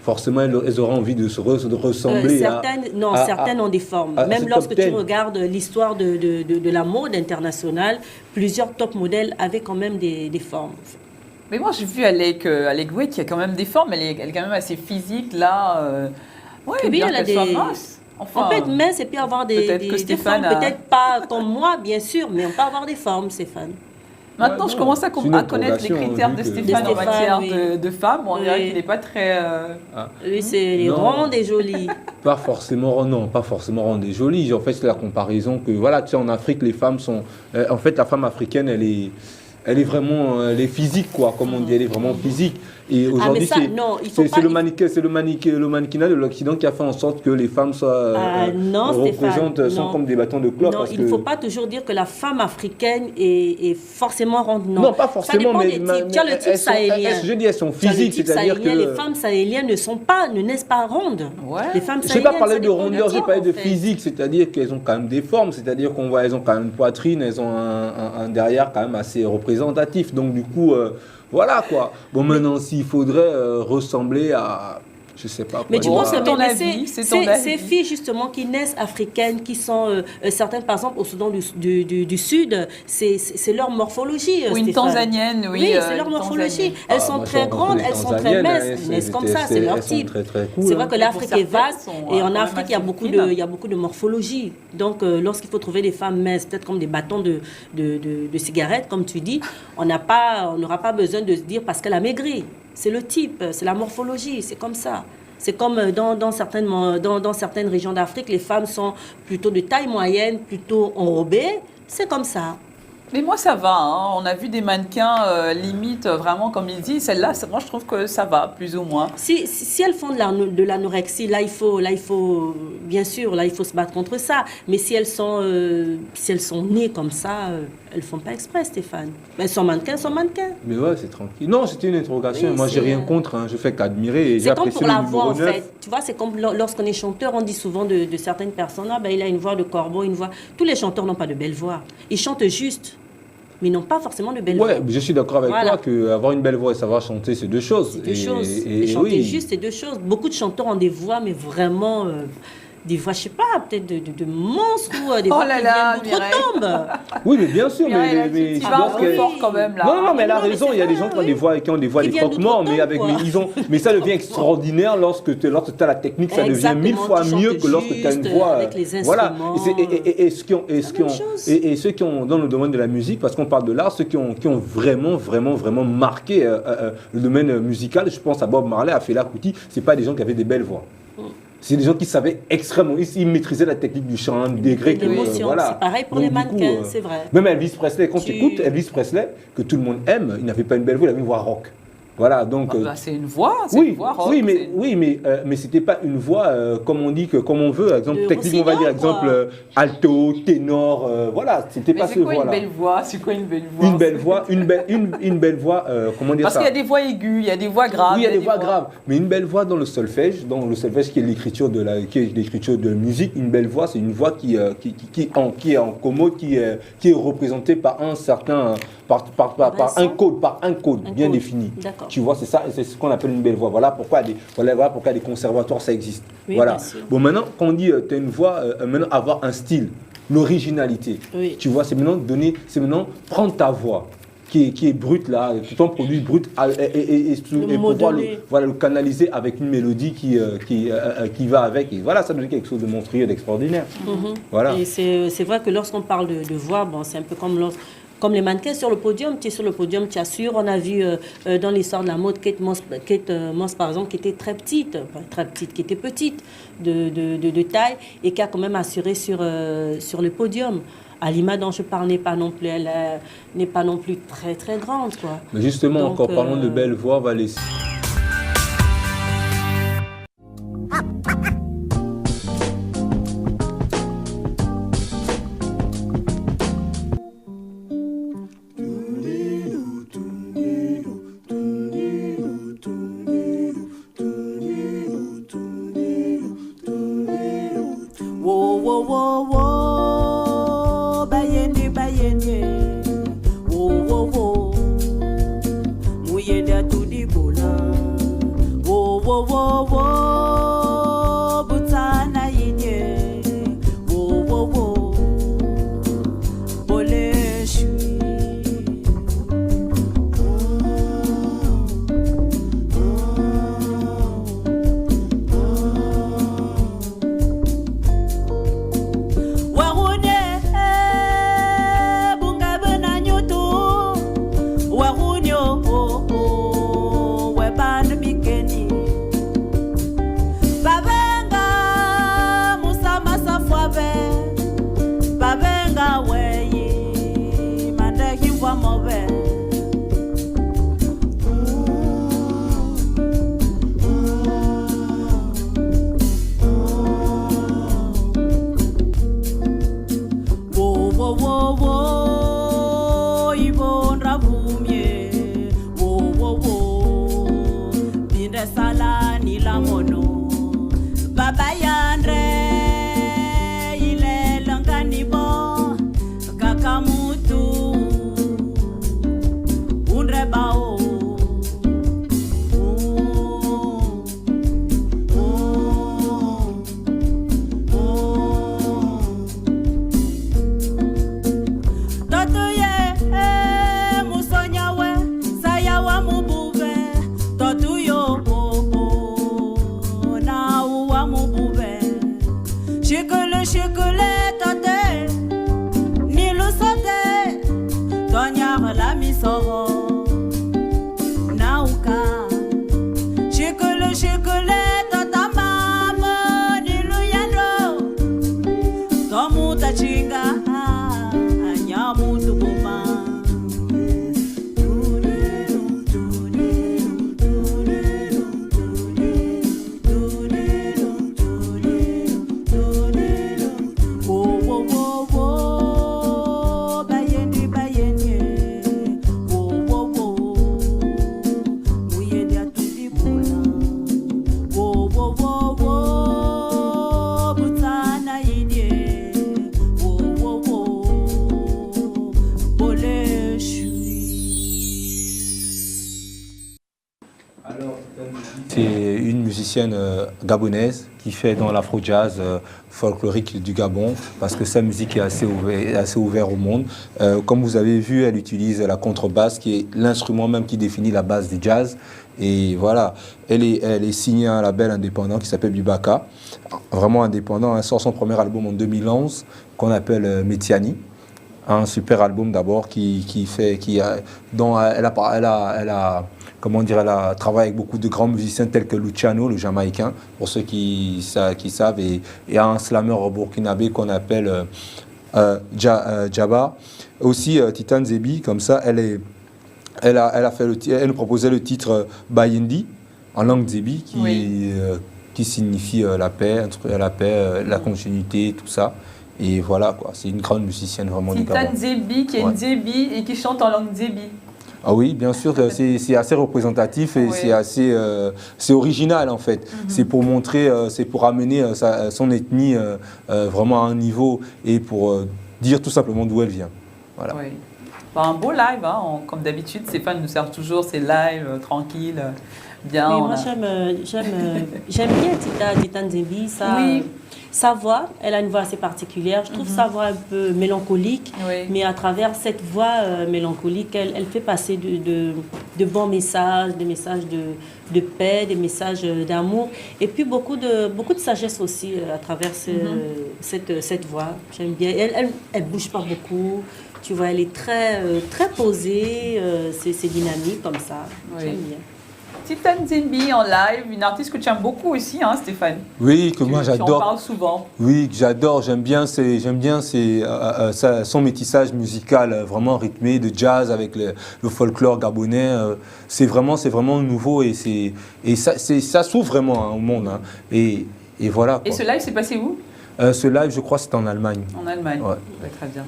forcément, elles auront envie de ressembler certaines ont des formes. Même lorsque tu regardes l'histoire de la mode internationale, plusieurs top modèles avaient quand même des formes. Mais moi, j'ai vu Alec Way qui a quand même des formes. Elle est quand même assez physique, là. Oui, elle a des... Enfin, on peut être mince et puis avoir des formes. Peut-être pas comme moi, bien sûr, mais on peut avoir des formes, Stéphane. Maintenant, je commence à connaître les critères de Stéphane en matière de femmes. On dirait qu'il n'est pas très... Lui, c'est ronde et jolie. Pas forcément ronde et jolie. En fait, c'est la comparaison que, voilà, tu sais, en Afrique, les femmes sont... en fait, la femme africaine, elle est vraiment physique, quoi, comme on dit, elle est vraiment physique. Et aujourd'hui, c'est le mannequinat de l'Occident qui a fait en sorte que les femmes sont comme des bâtons de clope. Non, il ne faut pas toujours dire que la femme africaine est forcément ronde. Non, pas forcément, mais tu as le type sahélien. Je dis, elles sont physiques, c'est-à-dire que... Les femmes sahéliennes ne naissent pas rondes. Ouais. Les femmes sahéliennes, je n'ai pas parlé de rondeur, j'ai parlé de physique, c'est-à-dire qu'elles ont quand même des formes, c'est-à-dire qu'on voit, elles ont quand même une poitrine, elles ont un derrière quand même assez représentatif. Donc du coup... voilà quoi. Bon, maintenant, s'il faudrait ressembler à... Je sais pas. Mais tu penses que ces filles justement qui naissent africaines, qui sont certaines par exemple au Soudan du Sud, c'est leur morphologie. Ou une Tanzanienne, oui, c'est leur morphologie. Elles sont très grandes, elles sont très minces, elles naissent comme ça, c'est leur type. C'est vrai que l'Afrique est vaste et en Afrique il y a beaucoup de morphologie. Donc lorsqu'il faut trouver des femmes minces, peut-être comme des bâtons de cigarettes, comme tu dis, on n'aura pas besoin de se dire parce qu'elle a maigri. C'est le type, c'est la morphologie, c'est comme ça. C'est comme dans certaines régions d'Afrique, les femmes sont plutôt de taille moyenne, plutôt enrobées. C'est comme ça. Mais moi, ça va. Hein. On a vu des mannequins limite, vraiment, comme il dit. Celle-là, moi, je trouve que ça va, plus ou moins. Si elles font de l'anorexie, là, il faut, bien sûr, là, il faut se battre contre ça. Mais si elles sont nées comme ça, elles ne font pas exprès, Stéphane. Mais elles sont mannequins. Mais ouais, c'est tranquille. Non, c'était une interrogation. Oui, moi, j'ai rien contre. Hein. Je fais qu'admirer. C'est comme pour la voix, en fait. Tu vois, c'est comme lorsqu'on est chanteur, on dit souvent de certaines personnes, il a une voix de corbeau, une voix... Tous les chanteurs n'ont pas de belle voix. Ils chantent juste. Mais non pas forcément de belle voix. Ouais, je suis d'accord avec toi qu'avoir une belle voix et savoir chanter, c'est deux choses. C'est deux choses. Et chanter juste, c'est deux choses. Beaucoup de chanteurs ont des voix, mais vraiment... des voix, je sais pas, peut-être de monstres ou des voix qui viennent d'outre-tombe. Oui, mais bien sûr. Mais tu vas un peu fort quand même, là. Non, mais elle a raison. Il y a des gens qui ont des voix des croque-morts, mais ça devient extraordinaire lorsque tu as la technique, ça devient 1000 fois mieux que lorsque tu as une voix. Avec les instruments. Et ceux qui ont, dans le domaine de la musique, parce qu'on parle de l'art, ceux qui ont vraiment marqué le domaine musical, je pense à Bob Marley, à Fela Kuti, c'est pas des gens qui avaient des belles voix. C'est des gens qui savaient extrêmement, ils maîtrisaient la technique du chant, des Grecs. Voilà. C'est pareil pour les mannequins, c'est vrai. Même Elvis Presley, quand tu écoutes Elvis Presley, que tout le monde aime, il n'avait pas une belle voix, il avait une voix rock. Voilà, donc. C'est une voix, une voix rock. Mais c'était pas une voix comme on dit, comme on veut. Exemple, techniquement, on va dire, exemple, alto, ténor, voilà, c'était pas ce voix-là. C'est quoi une belle voix? Une belle voix, comment dire ça? Parce qu'il y a des voix aiguës, il y a des voix graves. Oui, il y a des voix graves. Mais une belle voix dans le solfège qui est l'écriture de musique, une belle voix, c'est une voix qui est en commode, qui est représentée par un certain, par un code bien défini. Tu vois, c'est ça, c'est ce qu'on appelle une belle voix. Voilà pourquoi des conservatoires, ça existe. Oui, voilà. Bon, maintenant, quand on dit tu as une voix, maintenant avoir un style, l'originalité. Oui. Tu vois, c'est maintenant prendre ta voix qui est brute là, tout un produit brut et pouvoir le canaliser avec une mélodie qui va avec. Et voilà, ça devient quelque chose de monstrueux, d'extraordinaire. Voilà. Et c'est vrai que lorsqu'on parle de voix, bon, c'est un peu comme les mannequins sur le podium. Tu es sur le podium, tu assures. On a vu dans l'histoire de la mode Kate Moss, par exemple, qui était qui était petite de taille et qui a quand même assuré sur le podium. Alima dont je parle n'est pas non plus très très grande, quoi. Mais justement, donc, encore parlons de belle voix, on va laisser. C'est une musicienne gabonaise qui fait dans l'afro-jazz folklorique du Gabon parce que sa musique est assez ouverte au monde. Comme vous avez vu, elle utilise la contrebasse qui est l'instrument même qui définit la base du jazz. Et voilà, elle est signée à un label indépendant qui s'appelle Bibaka, vraiment indépendant. Elle sort son premier album en 2011 qu'on appelle Metiani. Un super album d'abord dont elle a travaillé avec beaucoup de grands musiciens tels que Luciano, le Jamaïcain, pour ceux qui savent, et un slammer burkinabé qu'on appelle Djaba. Aussi Titan Zebi, comme ça, elle nous proposait le titre Bayindi en langue Zebi qui signifie la paix, la continuité, tout ça. Et voilà, quoi, c'est une grande musicienne vraiment du Gabon. Titan Zebi, qui est une Zebi et qui chante en langue Zebi. Ah oui, bien sûr, c'est assez représentatif et c'est original en fait. C'est pour montrer, c'est pour amener son ethnie vraiment à un niveau et pour dire tout simplement d'où elle vient. Voilà. Oui. Un beau live, hein, comme d'habitude, Stéphane nous sert toujours ses lives tranquilles, bien. Oui, moi j'aime bien Tita Nzembi, sa voix, elle a une voix assez particulière. Je trouve sa voix un peu mélancolique, mais à travers cette voix mélancolique, elle fait passer de bons messages, des messages de paix, des messages d'amour, et puis beaucoup de sagesse aussi à travers cette voix. J'aime bien. Elle bouge pas beaucoup. Tu vois, elle est très posée, c'est dynamique comme ça. J'aime bien. Tita Nzembi en live, une artiste que tu aimes beaucoup aussi, hein, Stéphane. Oui, que moi j'adore. Tu en parles souvent. Oui, que j'adore. J'aime bien son métissage musical vraiment rythmé de jazz avec le folklore gabonais. C'est vraiment nouveau et ça s'ouvre vraiment au monde. Hein. Et voilà. Quoi. Et ce live s'est passé où? Ce live, je crois, c'était en Allemagne. En Allemagne. Ouais. Très bien.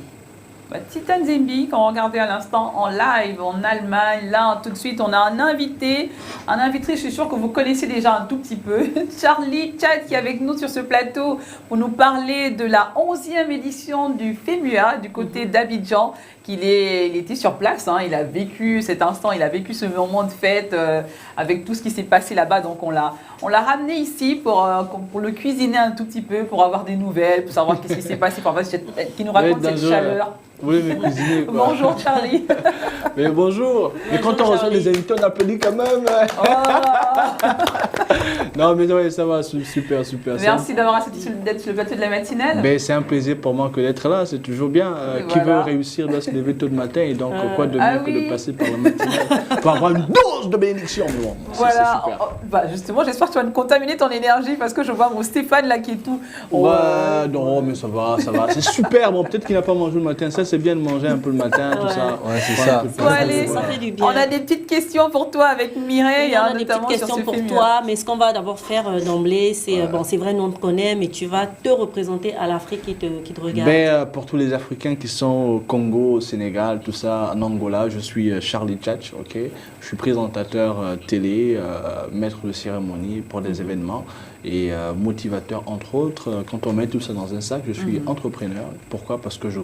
Tita Nzembi, qu'on regardait à l'instant en live en Allemagne. Là, tout de suite, on a un invité, je suis sûre que vous connaissez déjà un tout petit peu. Charlie Tchad qui est avec nous sur ce plateau pour nous parler de la 11e édition du FEMUA du côté d'Abidjan. Il était sur place, hein, il a vécu cet instant, il a vécu ce moment de fête avec tout ce qui s'est passé là-bas. Donc on l'a ramené ici pour le cuisiner un tout petit peu, pour avoir des nouvelles, pour savoir qu'est-ce qui s'est passé, qu'il nous raconte cette chaleur. Vous voulez me cuisiner quoi. Bonjour Charlie. Mais bonjour. Mais quand on reçoit des invités, on applaudit quand même. Oh. Non mais ouais, ça va, super. Merci d'avoir accepté d'être sur le plateau de la matinale. Mais c'est un plaisir pour moi que d'être là, c'est toujours bien. Qui veut réussir doit se lever tôt le matin et donc quoi de mieux que de passer par la matinale pour avoir une dose de bénédiction. Bon, voilà. Justement, j'espère que tu vas nous contaminer ton énergie parce que je vois mon Stéphane là qui est tout. Ouais, non mais ça va. C'est super. Bon, peut-être qu'il n'a pas mangé le matin. Ça, c'est bien de manger un peu le matin, tout ça. Ouais, c'est ça. Allez, ça fait du bien. On a des petites questions pour toi avec Mireille. On a des petites questions pour toi, mais ce qu'on va d'abord faire d'emblée, c'est c'est vrai, nous on te connaît, mais tu vas te représenter à l'Afrique qui te regarde. Pour tous les Africains qui sont au Congo, au Sénégal, tout ça, en Angola, je suis Charlie Tchatch, ok. Je suis présentateur télé, maître de cérémonie pour des événements et motivateur entre autres. Quand on met tout ça dans un sac, je suis entrepreneur. Pourquoi? Parce que je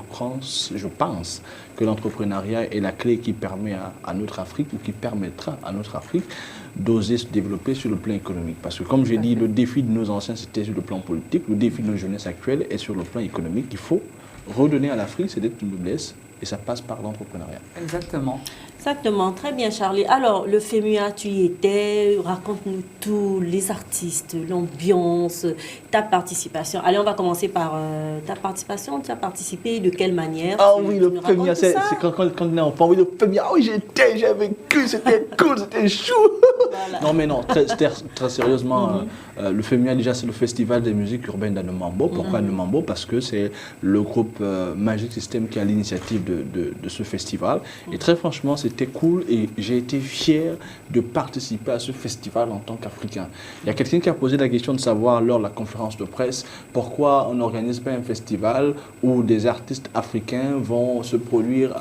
pense que l'entrepreneuriat est la clé qui permet à notre Afrique, ou qui permettra à notre Afrique d'oser se développer sur le plan économique. Parce que comme j'ai dit, le défi de nos anciens, c'était sur le plan politique, le défi de notre jeunesse actuelle est sur le plan économique. Il faut redonner à l'Afrique ses dettes de noblesse, et ça passe par l'entrepreneuriat. Exactement, très bien Charlie. Alors, le FEMUA, tu y étais, raconte-nous tout, les artistes, l'ambiance, ta participation. Allez, on va commencer par ta participation. Tu as participé de quelle manière? Ah oui, le FEMUA, c'est quand on est enfant. Oui, le FEMUA, oui, j'ai vécu, c'était cool, c'était chou. Voilà. Non mais non, très sérieusement, le FEMUA déjà c'est le festival des musiques urbaines d'Anamambo. Pourquoi Anamambo? Parce que c'est le groupe Magic System qui a l'initiative de ce festival. Et très franchement, c'était cool et j'ai été fier de participer à ce festival en tant qu'Africain. Il y a quelqu'un qui a posé la question de savoir lors de la conférence de presse pourquoi on n'organise pas un festival où des artistes africains vont se produire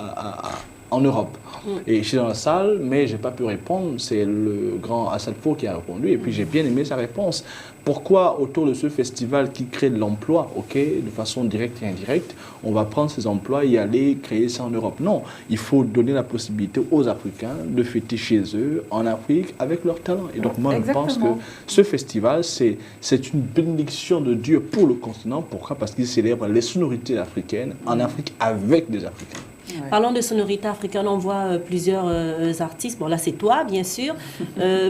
en Europe. Et je suis dans la salle, mais je n'ai pas pu répondre. C'est le grand Assad Fo qui a répondu. Et puis j'ai bien aimé sa réponse. Pourquoi autour de ce festival qui crée de l'emploi, de façon directe et indirecte, on va prendre ces emplois et aller créer ça en Europe? Non, il faut donner la possibilité aux Africains de fêter chez eux, en Afrique, avec leur talent. Et donc moi, je pense que ce festival, c'est une bénédiction de Dieu pour le continent. Pourquoi? Parce qu'il célèbre les sonorités africaines en Afrique avec des Africains. Ouais. Parlons de sonorités africaines, on voit plusieurs artistes. Bon, là, c'est toi, bien sûr.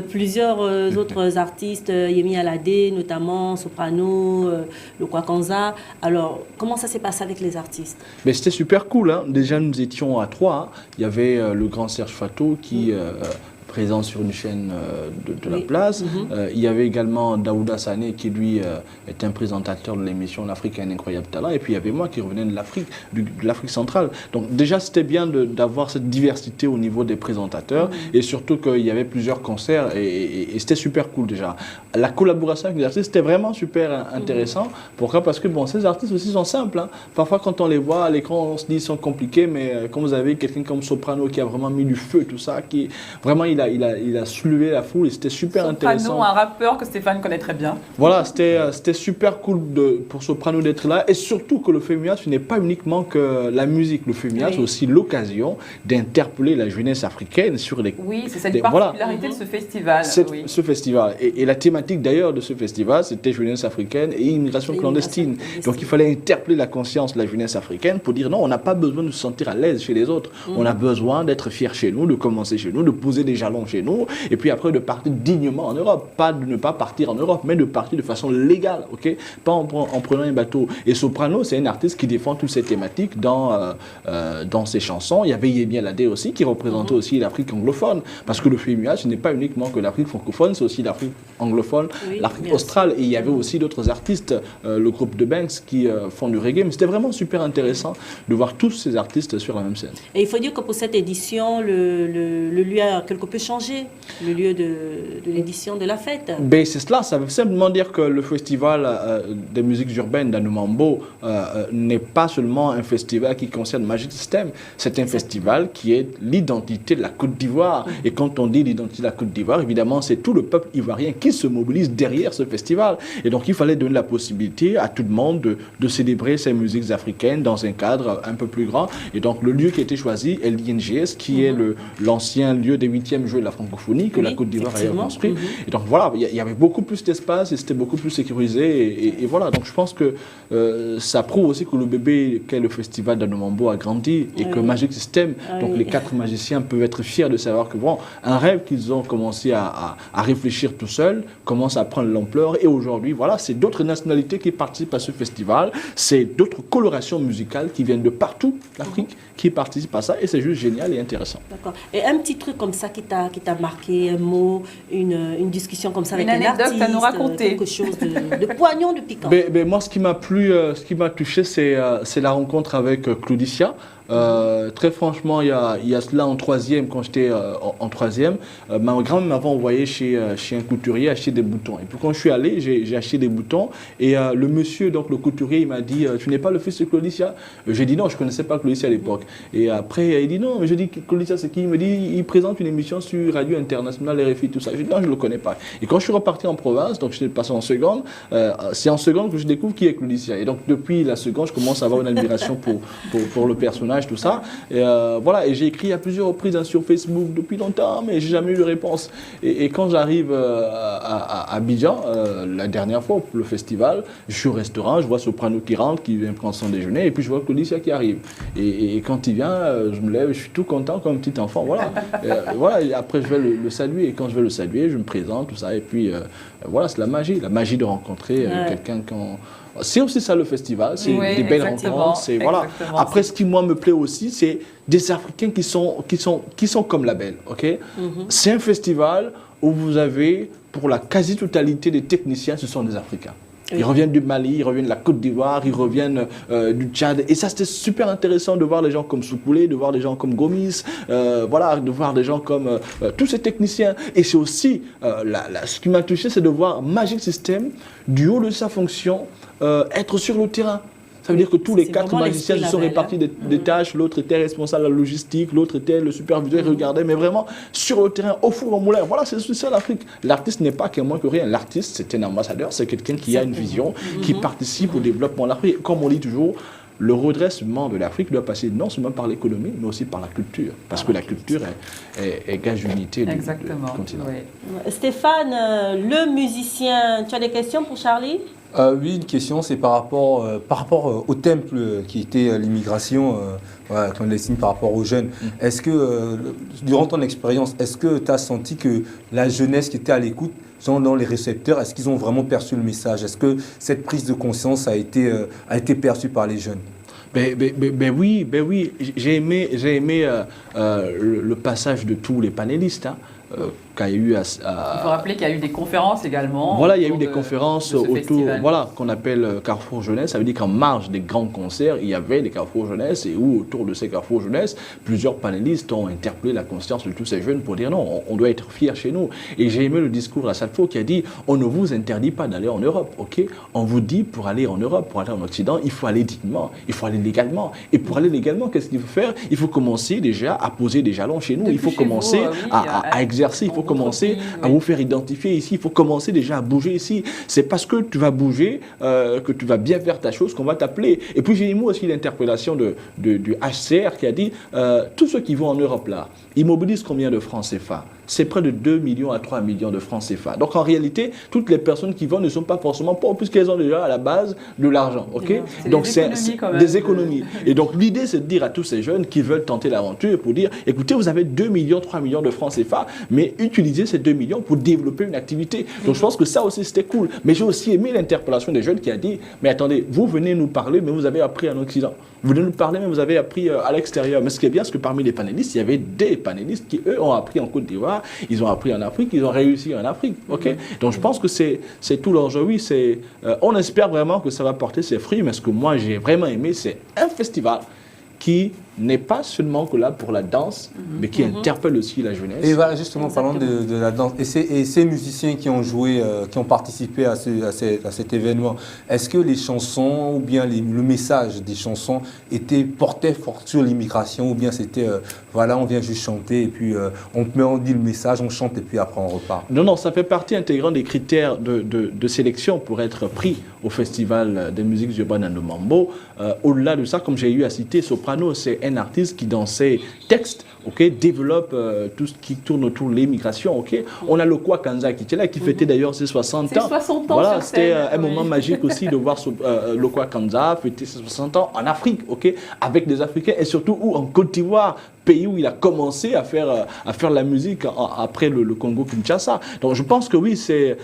Plusieurs autres artistes, Yemi Alade, notamment, soprano, le Kwakanza. Alors, comment ça s'est passé avec les artistes? Mais c'était super cool. Hein. Déjà, nous étions à 3. Il y avait le grand Serge Fato qui... présent sur une chaîne de la place. Il y avait également Daouda Sané qui, lui, est un présentateur de l'émission L'Afrique a un incroyable talent. Et puis, il y avait moi qui revenais de l'Afrique centrale. Donc, déjà, c'était bien d'avoir cette diversité au niveau des présentateurs. Et surtout qu'il y avait plusieurs concerts. Et c'était super cool, déjà. La collaboration avec les artistes, c'était vraiment super intéressant. Pourquoi? Parce que, bon, ces artistes aussi sont simples. Hein. Parfois, quand on les voit à l'écran, on se dit qu'ils sont compliqués. Mais quand vous avez quelqu'un comme Soprano qui a vraiment mis du feu, tout ça, qui vraiment, il il a soulevé la foule et c'était super intéressant. Soprano, un rappeur que Stéphane connaît très bien. Voilà, c'était super cool pour Soprano d'être là et surtout que le FEMIA, ce n'est pas uniquement que la musique. Le FEMIA, c'est aussi l'occasion d'interpeller la jeunesse africaine sur les... Oui, c'est cette particularité de ce festival. Ce festival. Et la thématique d'ailleurs de ce festival, c'était jeunesse africaine et immigration clandestine. Donc il fallait interpeller la conscience de la jeunesse africaine pour dire non, on n'a pas besoin de se sentir à l'aise chez les autres. On a besoin d'être fiers chez nous, de commencer chez nous, de poser des jalons chez nous et puis après de partir dignement en Europe. Pas de ne pas partir en Europe, mais de partir de façon légale, ok? Pas en prenant un bateau. Et Soprano, c'est un artiste qui défend toutes ces thématiques dans ses chansons. Il y avait Yemi Alade aussi qui représentait aussi l'Afrique anglophone. Parce que le FEMUA, ce n'est pas uniquement que l'Afrique francophone, c'est aussi l'Afrique anglophone, l'Afrique australe. Et il y avait aussi d'autres artistes, le groupe de Banks qui font du reggae. Mais c'était vraiment super intéressant de voir tous ces artistes sur la même scène. Et il faut dire que pour cette édition, le lieu a quelque peu changé, le lieu de l'édition de la fête. Ben, c'est cela, ça veut simplement dire que le festival des musiques urbaines d'Anoumambo n'est pas seulement un festival qui concerne Magic System, c'est un festival qui est l'identité de la Côte d'Ivoire. Et quand on dit l'identité de la Côte d'Ivoire, évidemment, c'est tout le peuple ivoirien qui se mobilise derrière ce festival. Et donc, il fallait donner la possibilité à tout le monde de célébrer ces musiques africaines dans un cadre un peu plus grand. Et donc, le lieu qui a été choisi est l'INGS, qui est l'ancien lieu des 8e Jeux de la francophonie que la Côte d'Ivoire a construit. Et donc, voilà, il y avait beaucoup plus d'espace et c'était beaucoup plus sécurisé. Et voilà, donc je pense que ça prouve aussi que le bébé qu'est le festival d'Anoumambo a grandi et que Magic System, donc les 4 magiciens peuvent être fiers de savoir que bon, un rêve qu'ils ont commencé à réfléchir tout seuls commence à prendre l'ampleur et aujourd'hui, voilà, c'est d'autres nationalités qui participent à ce festival, c'est d'autres colorations musicales qui viennent de partout l'Afrique qui participent à ça et c'est juste génial et intéressant. D'accord. Et un petit truc comme ça qui t'a marqué, un mot, une discussion comme ça avec un artiste, à nous raconter. quelque chose de poignant, de piquant. Moi, ce qui m'a plu, ce qui m'a touché, c'est la rencontre avec Claudicia. Très franchement, il y a cela en 3e, quand j'étais en 3e, ma grand-mère m'avait envoyé chez un couturier acheter des boutons. Et puis quand je suis allé, j'ai acheté des boutons et le monsieur, donc le couturier, il m'a dit tu n'es pas le fils de Claudicia? J'ai dit non, je ne connaissais pas Claudicia à l'époque. Et après, il dit non, mais je dis Claudicia c'est qui? Il me dit il présente une émission sur Radio Internationale, RFI, tout ça. Je dis non, je ne le connais pas. Et quand je suis reparti en province, donc je suis passé en seconde, c'est en seconde que je découvre qui est Claudicia. Et donc depuis la seconde, je commence à avoir une admiration pour le personnage, tout ça. Et voilà, et j'ai écrit à plusieurs reprises sur Facebook depuis longtemps, mais j'ai jamais eu de réponse. Et quand j'arrive à Abidjan, la dernière fois pour le festival, je suis au restaurant, je vois Soprano qui rentre, qui vient prendre son déjeuner, et puis je vois Claudicia qui arrive. Et quand il vient, je me lève, je suis tout content comme un petit enfant. Voilà. Voilà, et après je vais le saluer, et quand je vais le saluer, je me présente, tout ça, et puis voilà, c'est la magie de rencontrer quelqu'un qu'on... C'est aussi ça le festival, c'est des belles rencontres. Voilà. Après, ce qui moi me plaît aussi, c'est des Africains qui sont comme la belle. Okay? C'est un festival où vous avez, pour la quasi-totalité des techniciens, ce sont des Africains. Ils reviennent du Mali, ils reviennent de la Côte d'Ivoire, ils reviennent du Tchad. Et ça, c'était super intéressant de voir des gens comme Soukoulé, de voir des gens comme Gomis, voilà, de voir des gens comme tous ces techniciens. Et c'est aussi, ce qui m'a touché, c'est de voir Magic System, du haut de sa fonction, être sur le terrain. Ça veut dire que tous les 4 magiciens se sont répartis des tâches. L'autre était responsable de la logistique, l'autre était le superviseur, il regardait, mais vraiment sur le terrain, au four, au moulin. Voilà, c'est ça l'Afrique. L'artiste n'est pas qu'un moins que rien. L'artiste, c'est un ambassadeur, c'est quelqu'un qui a une vision, qui participe au développement de l'Afrique. Comme on dit toujours, le redressement de l'Afrique doit passer non seulement par l'économie, mais aussi par la culture. Parce que la culture est gage d'unité du continent. Oui. Stéphane, le musicien, tu as des questions pour Charlie? Oui, une question, c'est par rapport au thème qui était l'immigration clandestine par rapport aux jeunes. Est-ce que, durant ton expérience, est-ce que tu as senti que la jeunesse qui était à l'écoute, dans les récepteurs, est-ce qu'ils ont vraiment perçu le message? Est-ce que cette prise de conscience a été perçue par les jeunes? Ben oui, j'ai aimé le passage de tous les panélistes. qu'il y a eu... Il faut rappeler qu'il y a eu des conférences également. Voilà, il y a eu des conférences autour, voilà, qu'on appelle Carrefour Jeunesse. Ça veut dire qu'en marge des grands concerts, il y avait des Carrefour Jeunesse et où autour de ces Carrefour Jeunesse, plusieurs panélistes ont interpellé la conscience de tous ces jeunes pour dire non, on doit être fiers chez nous. Et j'ai aimé le discours à Salfo qui a dit on ne vous interdit pas d'aller en Europe, ok? On vous dit pour aller en Europe, pour aller en Occident, il faut aller dignement, il faut aller légalement. Et pour aller légalement, qu'est-ce qu'il faut faire? Il faut commencer déjà à poser des jalons chez nous. Il faut commencer à exercer, il faut commencer à vous faire identifier ici, il faut commencer déjà à bouger ici. C'est parce que tu vas bouger, que tu vas bien faire ta chose qu'on va t'appeler. Et puis j'ai aimé aussi l'interpellation du HCR qui a dit tous ceux qui vont en Europe là, ils mobilisent combien de francs CFA? C'est près de 2 millions à 3 millions de francs CFA. Donc en réalité, toutes les personnes qui vont ne sont pas forcément pauvres puisqu'elles ont déjà à la base de l'argent. Okay? Donc c'est des économies. Et donc l'idée, c'est de dire à tous ces jeunes qui veulent tenter l'aventure pour dire, écoutez, vous avez 2 millions, 3 millions de francs CFA, mais utilisez ces 2 millions pour développer une activité. Donc je pense que ça aussi, c'était cool. Mais j'ai aussi aimé l'interpellation des jeunes qui a dit, mais attendez, vous venez nous parler, mais vous avez appris en Occident. Vous venez nous parler, mais vous avez appris à l'extérieur. Mais ce qui est bien, c'est que parmi les panélistes, il y avait des panélistes qui, eux, ont appris en Côte d'Ivoire, ils ont appris en Afrique, ils ont réussi en Afrique. Okay? Donc je pense que c'est tout l'enjeu. Oui, on espère vraiment que ça va porter ses fruits, mais ce que moi j'ai vraiment aimé, c'est un festival qui n'est pas seulement que là pour la danse, mais qui interpelle aussi la jeunesse. Et voilà, justement, parlons de la danse. Et ces musiciens qui ont joué, qui ont participé à cet événement, est-ce que les chansons, ou bien le message des chansons portait fort sur l'immigration, ou bien c'était, voilà, on vient juste chanter, et puis on dit le message, on chante, et puis après on repart? Non, ça fait partie intégrante des critères de sélection pour être pris au Festival des musiques urbaines de Mambo. Au-delà de ça, comme j'ai eu à citer, Soprano, c'est un artiste qui, dans ses textes, développe tout ce qui tourne autour de l'immigration. On a le Kanza qui était là, qui fêtait d'ailleurs ses 60 ans. 60 ans. Voilà, c'était un moment magique aussi de voir le Kanza fêter ses 60 ans en Afrique, avec des Africains, et surtout en Côte d'Ivoire, pays où il a commencé à faire la musique après le Congo-Kinshasa. Donc je pense que oui, c'est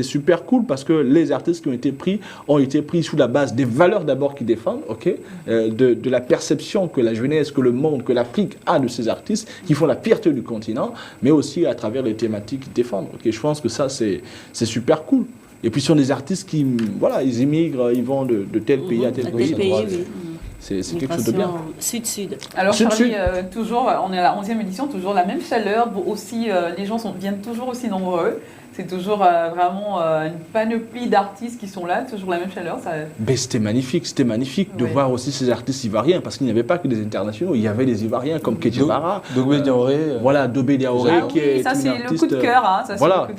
super cool parce que les artistes qui ont été pris sous la base des valeurs d'abord qu'ils défendent, de la perception que la jeunesse, que le monde, que l'Afrique a de ces artistes qui font la fierté du continent, mais aussi à travers les thématiques qu'ils défendent. Je pense que ça, c'est super cool. Et puis ce sont des artistes qui, voilà, ils immigrent, ils vont de tel pays à tel pays. C'est quelque chose de bien. Sud-sud. Alors Charlie, toujours, on est à la 11e édition, toujours la même chaleur, aussi, les gens viennent toujours aussi nombreux. C'est toujours vraiment une panoplie d'artistes qui sont là, toujours la même chaleur. C'était magnifique de voir aussi ces artistes ivoiriens, parce qu'il n'y avait pas que des internationaux, il y a des Ivoiriens comme Kedjibara, Dobé Diaoré. Voilà, Dobé Diaoré, qui est ça, une artiste, le coup de cœur,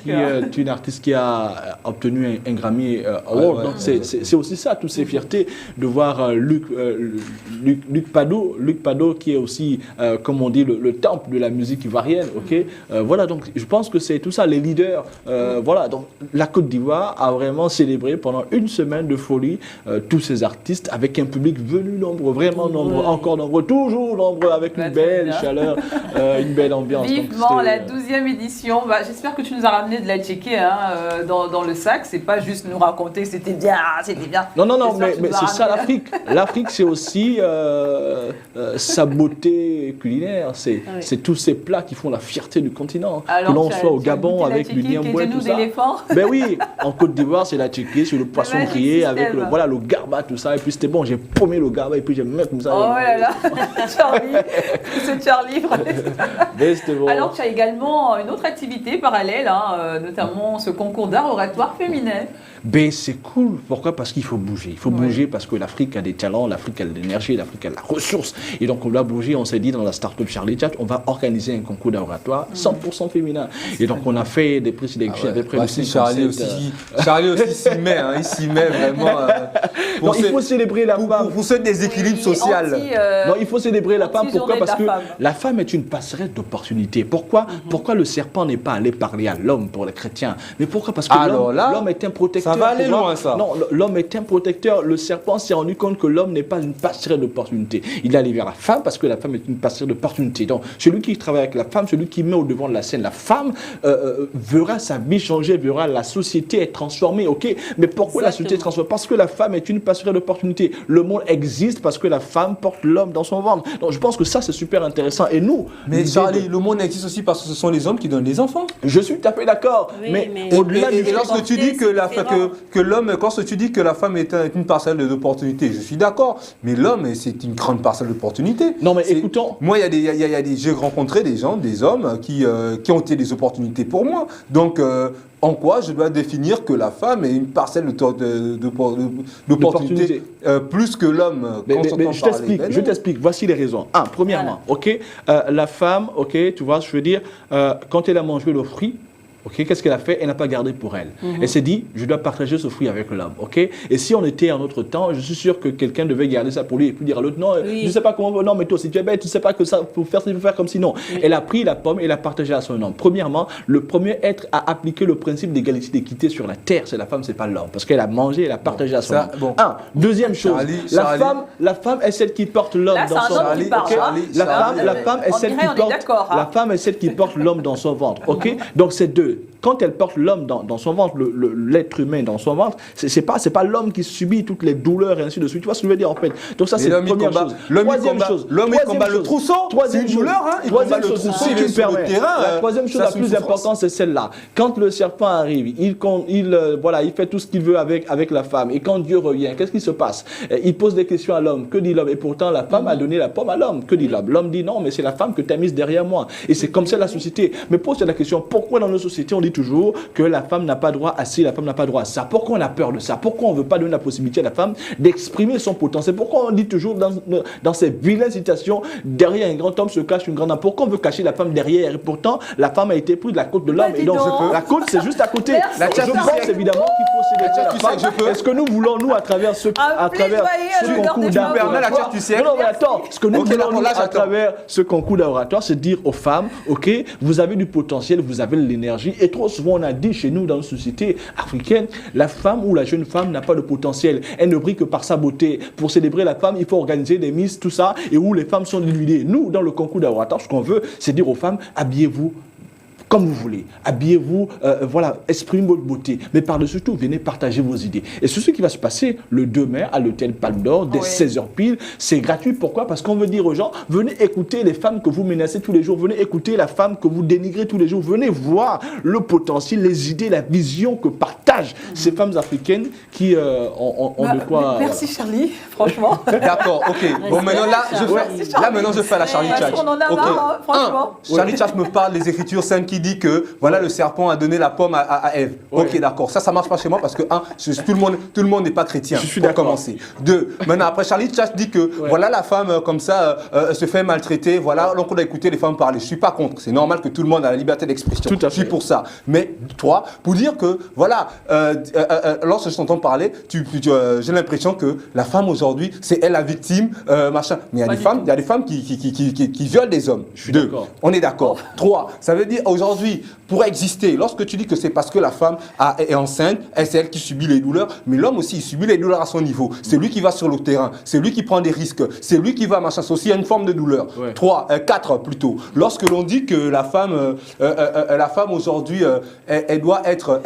qui est une artiste qui a obtenu un Grammy Award. Donc c'est aussi ça, toutes ces fiertés de voir Luc Pado, qui est aussi, comme on dit, le temple de la musique ivoirienne. Voilà, donc je pense que c'est tout ça, les leaders. Voilà, donc la Côte d'Ivoire a vraiment célébré pendant une semaine de folie tous ces artistes avec un public venu nombreux, vraiment nombreux, encore nombreux, toujours nombreux, avec une belle chaleur, une belle ambiance. Vivement la 12e édition. J'espère que tu nous as ramené de la tchecker dans le sac. C'est pas juste nous raconter c'était bien. Non, mais c'est ça l'Afrique. L'Afrique, c'est aussi sa beauté culinaire. C'est tous ces plats qui font la fierté du continent. Alors, que l'on soit au Gabon avec le niamboué, tout ça. Ben oui, en Côte d'Ivoire, c'est la tchéké, c'est le poisson grillé avec le garba, tout ça. Et puis c'était bon, j'ai paumé le garba et puis j'ai mis comme ça. Oh là là, Charlie, c'était bon. Alors tu as également une autre activité parallèle, notamment ce concours d'art oratoire féminin. Ben c'est cool. Pourquoi? Parce qu'il faut bouger. Il faut bouger parce que l'Afrique a des talents, l'Afrique a de l'énergie, l'Afrique a de la ressource. Et donc on doit bouger. On s'est dit dans la start-up Charlie Chat, on va organiser un concours d'oratoire 100% féminin. Et donc on a fait des présélections. Charlie aussi s'y met, il s'y met vraiment. Non, il faut célébrer la femme. Pour ce déséquilibre social. Non, il faut célébrer la femme. Pourquoi? Parce que la femme est une passerelle d'opportunités. Pourquoi? Pourquoi le serpent n'est pas allé parler à l'homme pour les chrétiens? Mais pourquoi? Parce que l'homme est un protecteur. Ça va aller loin, ça. Non, l'homme est un protecteur. Le serpent s'est rendu compte que l'homme n'est pas une passerelle d'opportunités. Il est allé vers la femme parce que la femme est une passerelle d'opportunités. Donc, celui qui travaille avec la femme, celui qui met au devant de la scène la femme, verra sa sa vie changer, verra la société est transformée, ok? Mais pourquoi la société est transformée? Parce que la femme est une passerelle d'opportunité. Le monde existe parce que la femme porte l'homme dans son ventre. Donc je pense que ça, c'est super intéressant. Et nous... Mais Charlie, le monde existe aussi parce que ce sont les hommes qui donnent les enfants. Je suis tout à fait d'accord. Oui, mais au-delà et lorsque tu dis que l'homme, quand tu dis que la femme est une parcelle d'opportunité, je suis d'accord. Mais l'homme, c'est une grande parcelle d'opportunité. Non, mais écoutons. Moi, j'ai rencontré des gens, des hommes qui ont été des opportunités pour moi. Donc, en quoi je dois définir que la femme est une parcelle d'opportunité plus que l'homme? Je t'explique. Voici les raisons. Premièrement, ok, la femme, ok, tu vois, je veux dire, quand elle a mangé le fruit, ok, qu'est-ce qu'elle a fait? Elle n'a pas gardé pour elle. Elle s'est dit, je dois partager ce fruit avec l'homme. Ok. Et si on était en notre temps, je suis sûr que quelqu'un devait garder ça pour lui et puis dire à l'autre, non, je ne sais pas comment, non, mais toi, si tu es bête, tu ne sais pas que ça, pour faire ça, il faut faire comme si non. Elle a pris la pomme et l'a partagée à son homme. Premièrement, le premier être à appliquer le principe d'égalité, d'équité sur la terre, c'est la femme, c'est pas l'homme. Parce qu'elle a mangé et elle a partagé à son homme. Deuxième chose, la femme est celle qui porte l'homme dans son ventre. La femme est celle qui porte l'homme dans son ventre. Ok. Donc c'est deux. Quand elle porte l'homme dans son ventre, l'être humain dans son ventre, c'est pas l'homme qui subit toutes les douleurs et ainsi de suite. Tu vois ce que je veux dire en fait? Donc ça c'est la première chose. L'homme il combat le trousseau. C'est une douleur, hein? Il combat le trousseau, il est sur le terrain. La troisième chose la plus importante, c'est celle-là. Quand le serpent arrive, il fait tout ce qu'il veut avec la femme. Et quand Dieu revient, qu'est-ce qui se passe? Il pose des questions à l'homme. Que dit l'homme? Et pourtant la femme a donné la pomme à l'homme. Que dit l'homme? L'homme dit non, mais c'est la femme que tu as mise derrière moi. Et c'est comme ça la société. Mais pose-toi la question, pourquoi dans nos sociétés on dit toujours que la femme n'a pas droit à ci, la femme n'a pas droit à ça? Pourquoi on a peur de ça? Pourquoi on ne veut pas donner la possibilité à la femme d'exprimer son potentiel? Pourquoi on dit toujours dans ces vilaines situations, derrière un grand homme se cache une grande dame? Pourquoi on veut cacher la femme derrière? Et pourtant, la femme a été prise de la côte de l'homme. Et donc, la côte, c'est juste à côté. Je pense évidemment qu'il faut s'élever la femme. Est-ce que nous voulons, nous, à travers ce concours d'oratoire, ce que nous voulons, nous, à travers ce concours d'oratoire, c'est dire aux femmes, ok, vous avez du potentiel, vous avez de l'énergie. Et trop souvent, on a dit chez nous, dans une société africaine, la femme ou la jeune femme n'a pas de potentiel. Elle ne brille que par sa beauté. Pour célébrer la femme, il faut organiser des misses, tout ça, et où les femmes sont diluées. Nous, dans le concours d'oratoire, ce qu'on veut, c'est dire aux femmes, habillez-vous comme vous voulez, habillez-vous, exprimez votre beauté, mais par-dessus tout, venez partager vos idées. Et c'est ce qui va se passer le 2 mai à l'hôtel Palme d'Or, dès 16h pile. C'est gratuit. Pourquoi? Parce qu'on veut dire aux gens, venez écouter les femmes que vous menacez tous les jours, venez écouter la femme que vous dénigrez tous les jours, venez voir le potentiel, les idées, la vision que partagent ces femmes africaines qui ont de quoi... Merci Charlie, franchement. D'accord, ok. Bon, maintenant là, je fais la Charlie Tchatch. On en a marre, franchement. Charlie Tchatch me parle des Écritures saintes qui dit que voilà, le serpent a donné la pomme à Ève. Ok, d'accord. Ça marche pas chez moi parce que tout le monde n'est pas chrétien. Je suis d'accord. Commencer. 2. Maintenant, après, Charlie Tchatch dit que voilà, la femme comme ça se fait maltraiter. Voilà, donc on a écouté les femmes parler. Je suis pas contre. C'est normal que tout le monde a la liberté d'expression. Tout à fait. Je suis pour ça. Mais toi, pour dire que voilà, lorsque je t'entends parler, j'ai l'impression que la femme aujourd'hui, c'est elle la victime, machin. Mais il y a des femmes qui violent des hommes. Je suis d'accord. On est d'accord. 3. Ça veut dire aujourd'hui, pour exister, lorsque tu dis que c'est parce que la femme est enceinte, c'est elle qui subit les douleurs, mais l'homme aussi, il subit les douleurs à son niveau. C'est lui qui va sur le terrain, c'est lui qui prend des risques, c'est lui qui va machin. C'est aussi une forme de douleur. 4 plutôt. Lorsque l'on dit que la femme aujourd'hui, elle doit être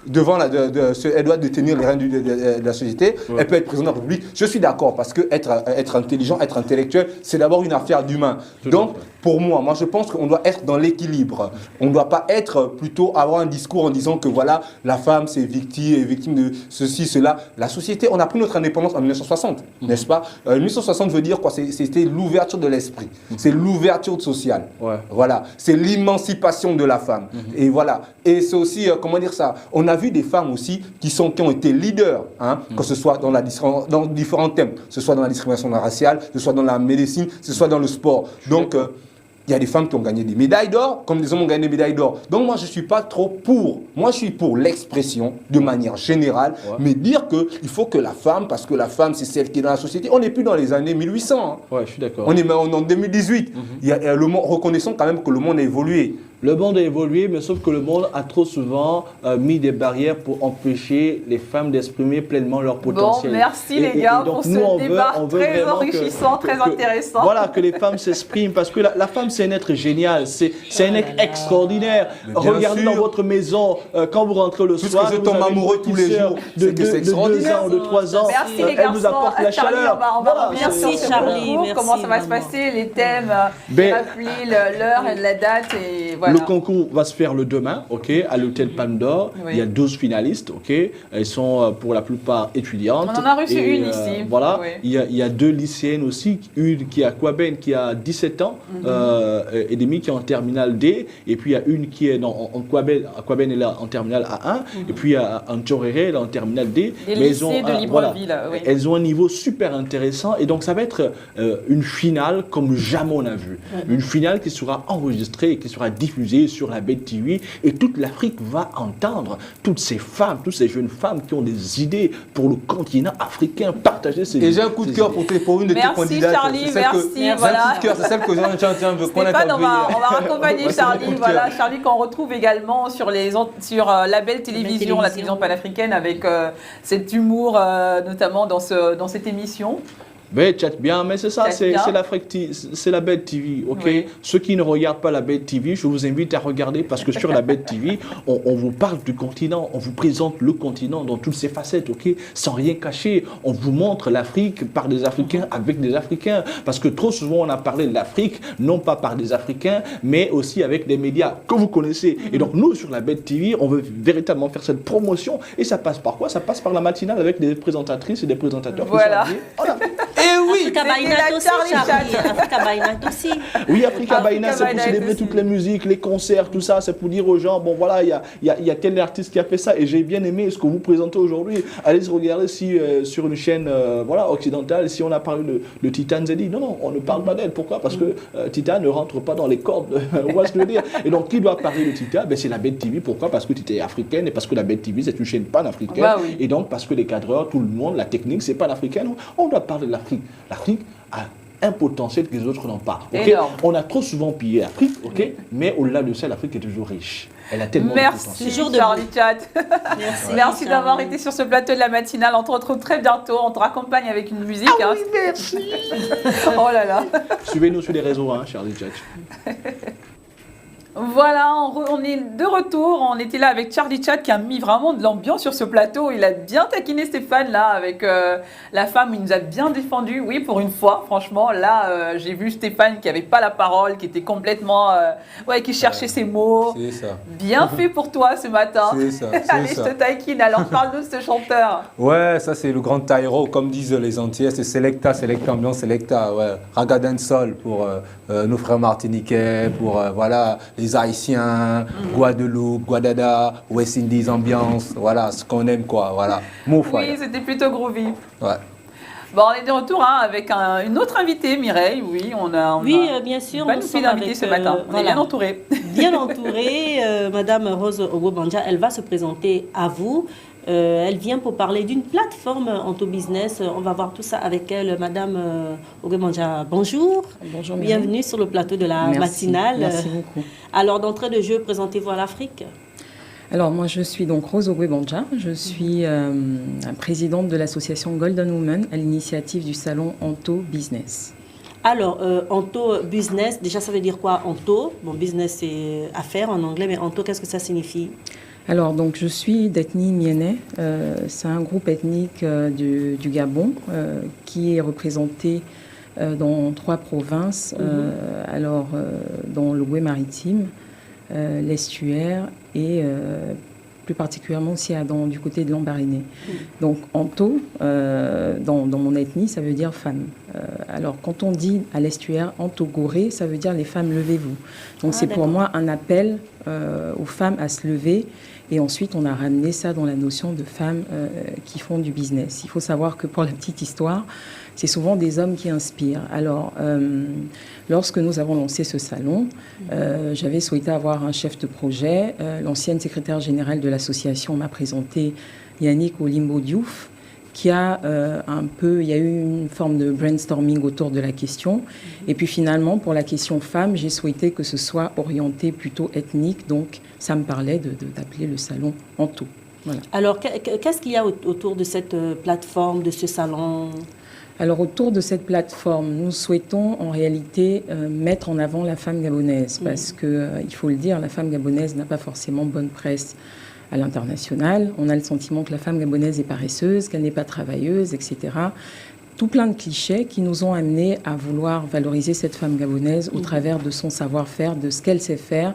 devant elle doit détenir les rênes de la société, elle peut être présidente de la République. Je suis d'accord parce que être intelligent, être intellectuel, c'est d'abord une affaire d'humain. Donc, pour moi, je pense qu'on doit être dans l'équilibre. On ne doit pas être plutôt avoir un discours en disant que voilà, la femme c'est victime de ceci, cela. La société, on a pris notre indépendance en 1960, n'est-ce pas? 1960 veut dire quoi? C'était l'ouverture de l'esprit, c'est l'ouverture sociale. Voilà, c'est l'émancipation de la femme. Et voilà. Et c'est aussi, comment dire ça? On a vu des femmes aussi qui ont été leaders, que ce soit dans différents thèmes, que ce soit dans la discrimination raciale, que ce soit dans la médecine, que ce soit dans le sport. Donc, il y a des femmes qui ont gagné des médailles d'or, comme des hommes ont gagné des médailles d'or. Donc moi, je ne suis pas trop pour. Moi, je suis pour l'expression de manière générale, mais dire qu'il faut que la femme, parce que la femme, c'est celle qui est dans la société. On n'est plus dans les années 1800. Ouais, je suis d'accord. On est en 2018. Reconnaissons quand même que le monde a évolué. Le monde a évolué, mais sauf que le monde a trop souvent mis des barrières pour empêcher les femmes d'exprimer pleinement leur potentiel. Bon, merci les gars pour ce débat très enrichissant, très intéressant. Voilà, que les femmes s'expriment, parce que la femme, c'est un être génial, c'est un être extraordinaire. Regardez dans votre maison, quand vous rentrez le soir, vous tombe amoureux tous les jours, de 2 ans, de 3 ans, merci les elle vous apporte la chaleur. On va revenir merci sur Charlie, comment ça va se passer, les thèmes, rappeler l'heure et la date et voilà. Le concours va se faire le demain, ok, à l'hôtel Palme d'Or. Oui. Il y a 12 finalistes, ok. Elles sont pour la plupart étudiantes. On en a reçu une ici. Voilà. Oui. Il y a 2 lycéennes aussi, une qui est à Kouaben qui a 17 ans et demi, qui est en terminale D, et puis il y a une qui est en Kouaben, elle est en terminale A1, et puis en Tchoréré, elle est en terminale D. Des lycées de Libreville, oui. Elles ont un niveau super intéressant, et donc ça va être une finale comme jamais on a vu. Une finale qui sera enregistrée et qui sera diffusée sur la BET TV, et toute l'Afrique va entendre toutes ces femmes, toutes ces jeunes femmes qui ont des idées pour le continent africain, partager ces idées. Et j'ai un coup de cœur pour une de tes candidates. Charlie, merci, voilà. C'est celle que Jean veut qu'on Stéphane, on va accompagner Charlie, voilà, Charlie qu'on retrouve également sur la belle télévision, la télévision panafricaine, avec cet humour notamment dans cette émission. Mais chat bien, mais c'est ça, c'est la BET TV, ok. Oui. Ceux qui ne regardent pas la BET TV, je vous invite à regarder, parce que sur la BET TV, on vous parle du continent, on vous présente le continent dans toutes ses facettes, ok, sans rien cacher. On vous montre l'Afrique par des Africains avec des Africains, parce que trop souvent on a parlé de l'Afrique, non pas par des Africains, mais aussi avec des médias que vous connaissez. Et donc nous, sur la BET TV, on veut véritablement faire cette promotion, et ça passe par quoi? Ça passe par la matinale avec des présentatrices et des présentateurs. Voilà. Et oui, Africa by Night aussi, Charlie. Africa by Night aussi. Oui, Africa by Night, c'est pour célébrer toutes les musiques, les concerts, tout ça. C'est pour dire aux gens, bon voilà, il y a tel artiste qui a fait ça, et j'ai bien aimé ce que vous présentez aujourd'hui. Allez regarder si sur une chaîne occidentale, si on a parlé de Titane Zedi. Non, on ne parle pas d'elle. Pourquoi? Parce que Titane ne rentre pas dans les cordes. Vous voyez ce que je veux dire? Et donc, qui doit parler de Titane? Ben, c'est la BET TV. Pourquoi? Parce que Titane est africaine, et parce que la BET TV, c'est une chaîne panafricaine. Bah oui. Et donc, parce que les cadreurs, tout le monde, la technique, c'est panafricaine. On doit parler de l'Afrique. L'Afrique a un potentiel que les autres n'ont pas. Okay? On a trop souvent pillé l'Afrique, okay? Mais au-delà de ça, l'Afrique est toujours riche. Elle a tellement de potentiel. Merci Charlie Chat. Merci d'avoir été sur ce plateau de la matinale. On te retrouve très bientôt. On te raccompagne avec une musique. Ah oui, merci. Oh là là. Suivez-nous sur les réseaux, Charlie Chat. Voilà, on est de retour. On était là avec Charlie Chat qui a mis vraiment de l'ambiance sur ce plateau. Il a bien taquiné Stéphane là avec la femme. Il nous a bien défendu. Oui, pour une fois, franchement. Là, j'ai vu Stéphane qui n'avait pas la parole, qui était complètement... qui cherchait ses mots. C'est ça. Bien fait pour toi ce matin. C'est ça. Allez, je te taquine. Alors, parle de ce chanteur. Ouais, ça c'est le grand Taïro, comme disent les Antillais. C'est Selecta Ambiance, Selecta. Ouais. Raga Dancehall pour nos frères martiniquais, pour voilà... les Haïtiens, Guadeloupe, Guadada, West Indies ambiance, voilà, ce qu'on aime quoi, voilà. Oui, c'était plutôt groovy. Ouais. Bon, on est de retour avec une autre invitée, Mireille. Oui, on a bien sûr. Pas une fille d'invitée ce matin. On est bien entourée. Bien entourée. Madame Rose Ogobanja, elle va se présenter à vous. Elle vient pour parler d'une plateforme Anto Business. On va voir tout ça avec elle. Madame Ogobanja, bonjour. Bonjour, bienvenue sur le plateau de la matinale. Merci beaucoup. Alors, d'entrée de jeu, présentez-vous à l'Afrique. Alors, moi, je suis donc Rose Ogobanja. Je suis présidente de l'association Golden Woman à l'initiative du salon Anto Business. Alors, Anto Business, déjà, ça veut dire quoi, Anto? Bon, business, c'est affaire en anglais, mais Anto, qu'est-ce que ça signifie? Alors, donc, je suis d'ethnie Mienné. C'est un groupe ethnique du Gabon qui est représenté dans 3 provinces. Dans l'Ouest maritime, l'estuaire et plus particulièrement aussi du côté de Lambaréné. Donc, Anto, dans mon ethnie, ça veut dire femme. Alors, quand on dit à l'estuaire Anto Goré, ça veut dire les femmes, levez-vous. Donc, c'est pour moi un appel aux femmes à se lever. Et ensuite, on a ramené ça dans la notion de femmes qui font du business. Il faut savoir que pour la petite histoire, c'est souvent des hommes qui inspirent. Alors, lorsque nous avons lancé ce salon, j'avais souhaité avoir un chef de projet. L'ancienne secrétaire générale de l'association m'a présenté Yannick Olimbo Diouf, il y a eu une forme de brainstorming autour de la question. Et puis finalement, pour la question femme, j'ai souhaité que ce soit orienté plutôt ethnique. Donc, ça me parlait d'appeler le salon en tout. Voilà. Alors, qu'est-ce qu'il y a autour de cette plateforme, de ce salon ? Alors, autour de cette plateforme, nous souhaitons en réalité mettre en avant la femme gabonaise. Parce qu'il faut le dire, la femme gabonaise n'a pas forcément bonne presse à l'international. On a le sentiment que la femme gabonaise est paresseuse, qu'elle n'est pas travailleuse, etc. Tout plein de clichés qui nous ont amenés à vouloir valoriser cette femme gabonaise au travers de son savoir-faire, de ce qu'elle sait faire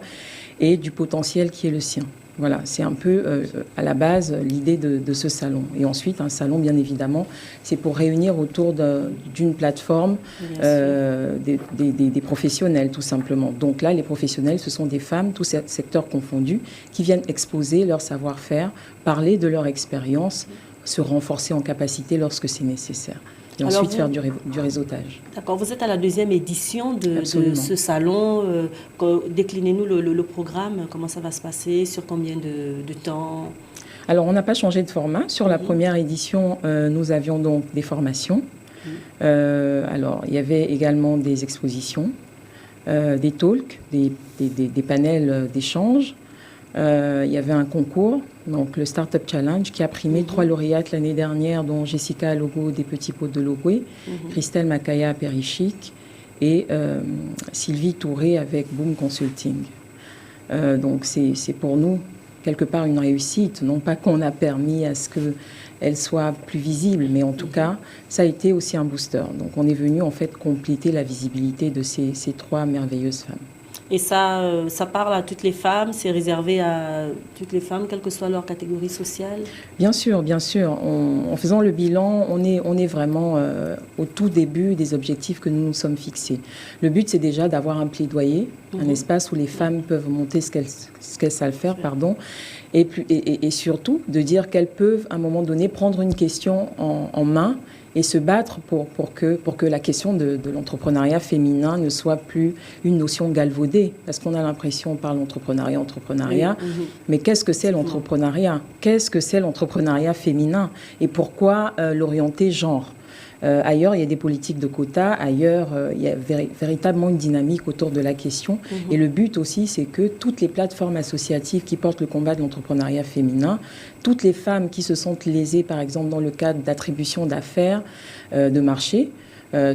et du potentiel qui est le sien. Voilà, c'est un peu à la base l'idée de ce salon. Et ensuite, un salon, bien évidemment, c'est pour réunir autour d'une plateforme des professionnels, tout simplement. Donc là, les professionnels, ce sont des femmes, tous secteurs confondus, qui viennent exposer leur savoir-faire, parler de leur expérience, se renforcer en capacité lorsque c'est nécessaire. Et ensuite faire du réseautage. D'accord. Vous êtes à la 2e édition de ce salon. Déclinez-nous le programme. Comment ça va se passer? Sur combien de temps? Alors, on n'a pas changé de format. Sur la première édition, nous avions donc des formations. Alors, il y avait également des expositions, des talks, des panels d'échange. Il y avait un concours, donc le Startup Challenge, qui a primé 3 lauréates l'année dernière, dont Jessica Logo des Petits Pots de Logoué, Christelle Makaya à Périchic et Sylvie Touré avec Boom Consulting. Donc c'est pour nous quelque part une réussite, non pas qu'on a permis à ce qu'elle soit plus visible, mais en tout cas, ça a été aussi un booster. Donc on est venu en fait compléter la visibilité de ces 3 merveilleuses femmes. Et ça parle à toutes les femmes, c'est réservé à toutes les femmes, quelle que soit leur catégorie sociale? Bien sûr, bien sûr. En faisant le bilan, on est vraiment au tout début des objectifs que nous nous sommes fixés. Le but, c'est déjà d'avoir un plaidoyer, un espace où les femmes peuvent monter ce qu'elles savent faire, et surtout de dire qu'elles peuvent, à un moment donné, prendre une question en main et se battre pour que la question de l'entrepreneuriat féminin ne soit plus une notion galvaudée. Parce qu'on a l'impression, on parle d'entrepreneuriat, mais qu'est-ce que c'est l'entrepreneuriat? Qu'est-ce que c'est l'entrepreneuriat féminin? Et pourquoi l'orienter genre? Ailleurs, il y a des politiques de quotas. Ailleurs, il y a véritablement une dynamique autour de la question. Et le but aussi, c'est que toutes les plateformes associatives qui portent le combat de l'entrepreneuriat féminin, toutes les femmes qui se sentent lésées, par exemple, dans le cadre d'attribution d'affaires, de marchés,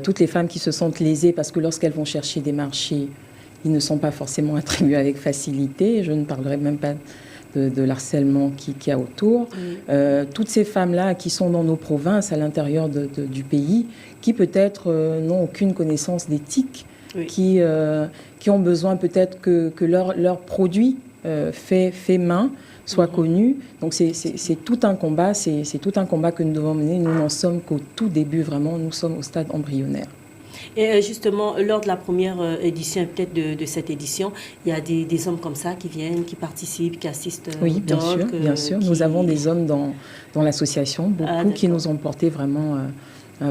toutes les femmes qui se sentent lésées parce que lorsqu'elles vont chercher des marchés, ils ne sont pas forcément attribués avec facilité. Je ne parlerai même pas de l'harcèlement qu'il y a autour. Toutes ces femmes-là qui sont dans nos provinces, à l'intérieur du pays, qui peut-être n'ont aucune connaissance d'éthique, qui ont besoin peut-être que leur produit fait main soit connu. Donc c'est tout un combat, c'est tout un combat que nous devons mener. Nous n'en sommes qu'au tout début, vraiment, nous sommes au stade embryonnaire. Et justement, lors de la première édition, peut-être de cette édition, il y a des hommes comme ça qui viennent, qui participent, qui assistent. Oui, bien sûr, bien sûr. Nous avons des hommes dans l'association, beaucoup qui nous ont porté vraiment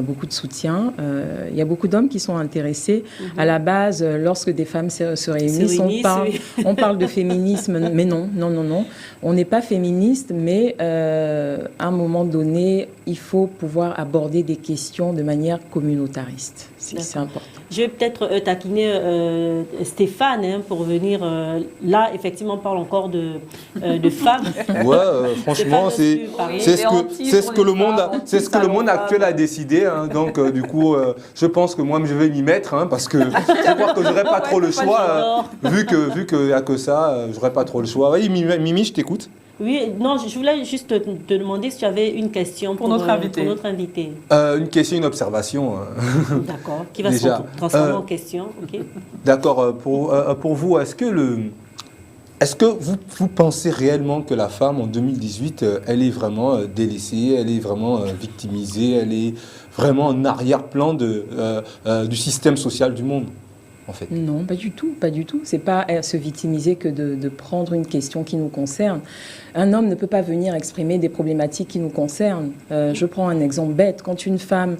beaucoup de soutien. Il y a beaucoup d'hommes qui sont intéressés. À la base, lorsque des femmes se réunissent, on parle de féminisme, mais non. On n'est pas féministe, mais à un moment donné, il faut pouvoir aborder des questions de manière communautariste. C'est important. Je vais peut-être taquiner Stéphane pour venir. Là, effectivement, on parle encore de femmes. Ouais, franchement, c'est ce que le monde actuel a décidé. Donc, du coup, je pense que moi, je vais m'y mettre, parce que je crois que j'aurai pas trop le choix. Vu qu'il n'y a que ça, j'aurai pas trop le choix. Oui, Mimi, je t'écoute. Oui, non, je voulais juste te demander si tu avais une question pour notre invité. Une question, une observation. D'accord, qui va se transformer en question. Okay. D'accord, pour vous, est-ce que vous pensez réellement que la femme en 2018, elle est vraiment délaissée, elle est vraiment victimisée, elle est vraiment en arrière-plan du système social du monde? En fait. Non, pas du tout, pas du tout. C'est pas se victimiser que de prendre une question qui nous concerne. Un homme ne peut pas venir exprimer des problématiques qui nous concernent. Je prends un exemple bête. Quand une femme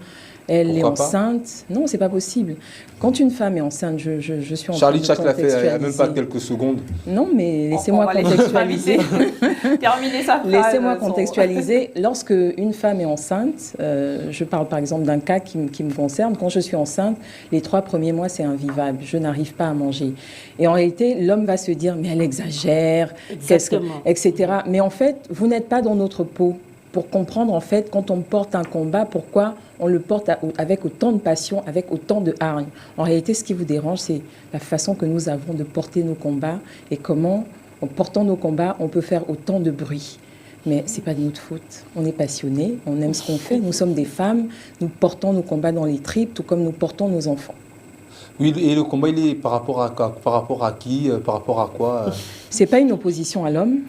Elle est enceinte. Non, c'est pas possible. Quand une femme est enceinte, je suis en Charlie train de Tchak l'a fait il n'y a même pas quelques secondes. Non, mais laissez-moi contextualiser. Terminer sa phrase. Laissez-moi contextualiser. Lorsque une femme est enceinte, je parle par exemple d'un cas qui me concerne. Quand je suis enceinte, les 3 premiers mois, c'est invivable. Je n'arrive pas à manger. Et en réalité, l'homme va se dire, mais elle exagère, etc. Mais en fait, vous n'êtes pas dans notre peau pour comprendre, en fait, quand on porte un combat, pourquoi on le porte avec autant de passion, avec autant de hargne. En réalité, ce qui vous dérange, c'est la façon que nous avons de porter nos combats et comment, en portant nos combats, on peut faire autant de bruit. Mais ce n'est pas de notre faute. On est passionnés, on aime ce qu'on fait. Nous sommes des femmes, nous portons nos combats dans les tripes, tout comme nous portons nos enfants. Oui, et le combat, il est par rapport à qui, par rapport à quoi C'est pas une opposition à l'homme.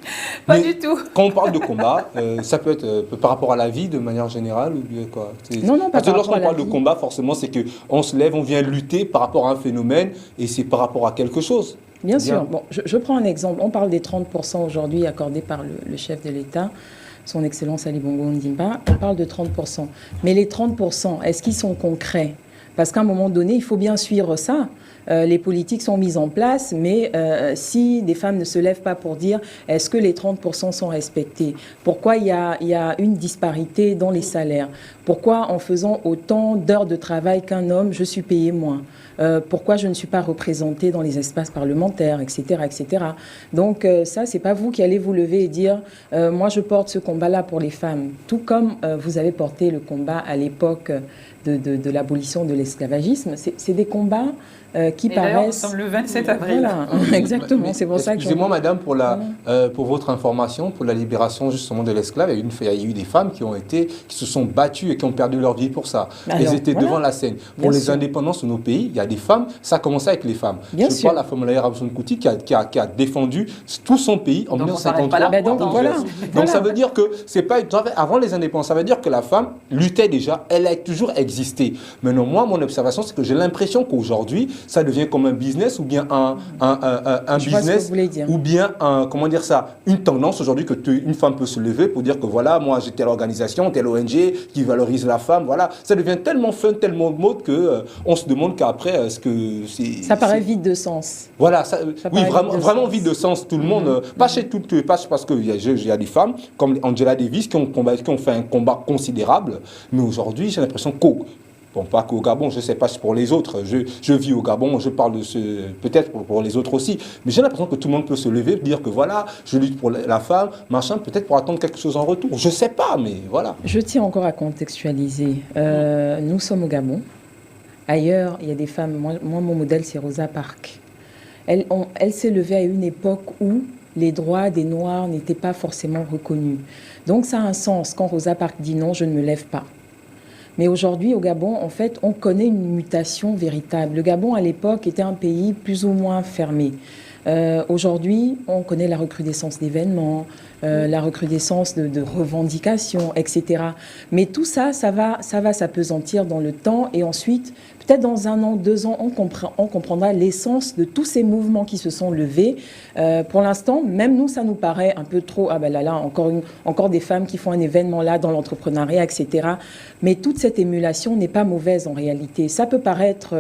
Pas du tout. Quand on parle de combat, ça peut être par rapport à la vie de manière générale ou bien quoi? Non, pas parce que lorsqu'on parle de combat, forcément, c'est qu'on se lève, on vient lutter par rapport à un phénomène et c'est par rapport à quelque chose. Bien sûr. Bon, je prends un exemple. On parle des 30% aujourd'hui accordés par le chef de l'État, son Excellence Ali Bongo Ondimba. On parle de 30%. Mais les 30%, est-ce qu'ils sont concrets? Parce qu'à un moment donné, il faut bien suivre ça. Les politiques sont mises en place, mais si des femmes ne se lèvent pas pour dire est-ce que les 30% sont respectés? Pourquoi il y a une disparité dans les salaires? Pourquoi en faisant autant d'heures de travail qu'un homme, je suis payé moins? Pourquoi je ne suis pas représentée dans les espaces parlementaires, etc., etc. Donc ça, c'est pas vous qui allez vous lever et dire moi je porte ce combat-là pour les femmes. Tout comme vous avez porté le combat à l'époque de l'abolition de l'esclavagisme. C'est des combats qui paraissent... Nous sommes le 27 avril. Voilà, exactement, c'est pour ça que... Excusez-moi, madame, pour votre information, pour la libération justement de l'esclave, il y a eu des femmes qui se sont battues et qui ont perdu leur vie pour ça. Elles étaient devant la scène. Pour les indépendances de nos pays, il y a des femmes, ça a commencé avec les femmes. Je parle de la femme Laïra Abdou-Kouti qui a défendu tout son pays en 1953. Donc ça veut dire que c'est pas... Avant les indépendances, ça veut dire que la femme luttait déjà, elle a toujours existé. Maintenant, moi, mon observation, c'est que j'ai l'impression qu'aujourd'hui, ça devient comme un business ou bien un business ou bien une tendance aujourd'hui que une femme peut se lever pour dire que voilà, moi j'ai telle organisation, telle ONG qui valorise la femme, voilà. Ça devient tellement fun, tellement de mode que on se demande qu'après, est-ce que c'est... Ça paraît vide de sens. Voilà, oui, vraiment vide de sens. Tout le monde, pas parce qu'il y a des femmes comme Angela Davis qui ont fait un combat considérable, mais aujourd'hui j'ai l'impression bon, pas qu'au Gabon, je ne sais pas si pour les autres, je vis au Gabon, je parle de peut-être pour les autres aussi, mais j'ai l'impression que tout le monde peut se lever, dire que voilà, je lutte pour la femme, machin, peut-être pour attendre quelque chose en retour. Je ne sais pas, mais voilà. Je tiens encore à contextualiser. Nous sommes au Gabon. Ailleurs, il y a des femmes. Moi mon modèle, c'est Rosa Parks. Elle s'est levée à une époque où les droits des Noirs n'étaient pas forcément reconnus. Donc ça a un sens quand Rosa Parks dit non, je ne me lève pas. Mais aujourd'hui, au Gabon, en fait, on connaît une mutation véritable. Le Gabon, à l'époque, était un pays plus ou moins fermé. Aujourd'hui, on connaît la recrudescence d'événements, la recrudescence de revendications, etc. Mais tout ça, ça va s'apesantir dans le temps. Et ensuite, peut-être dans 1 an, 2 ans, on comprendra l'essence de tous ces mouvements qui se sont levés. Pour l'instant, même nous, ça nous paraît un peu trop... Ah ben là, encore des femmes qui font un événement là dans l'entrepreneuriat, etc. Mais toute cette émulation n'est pas mauvaise en réalité. Ça peut paraître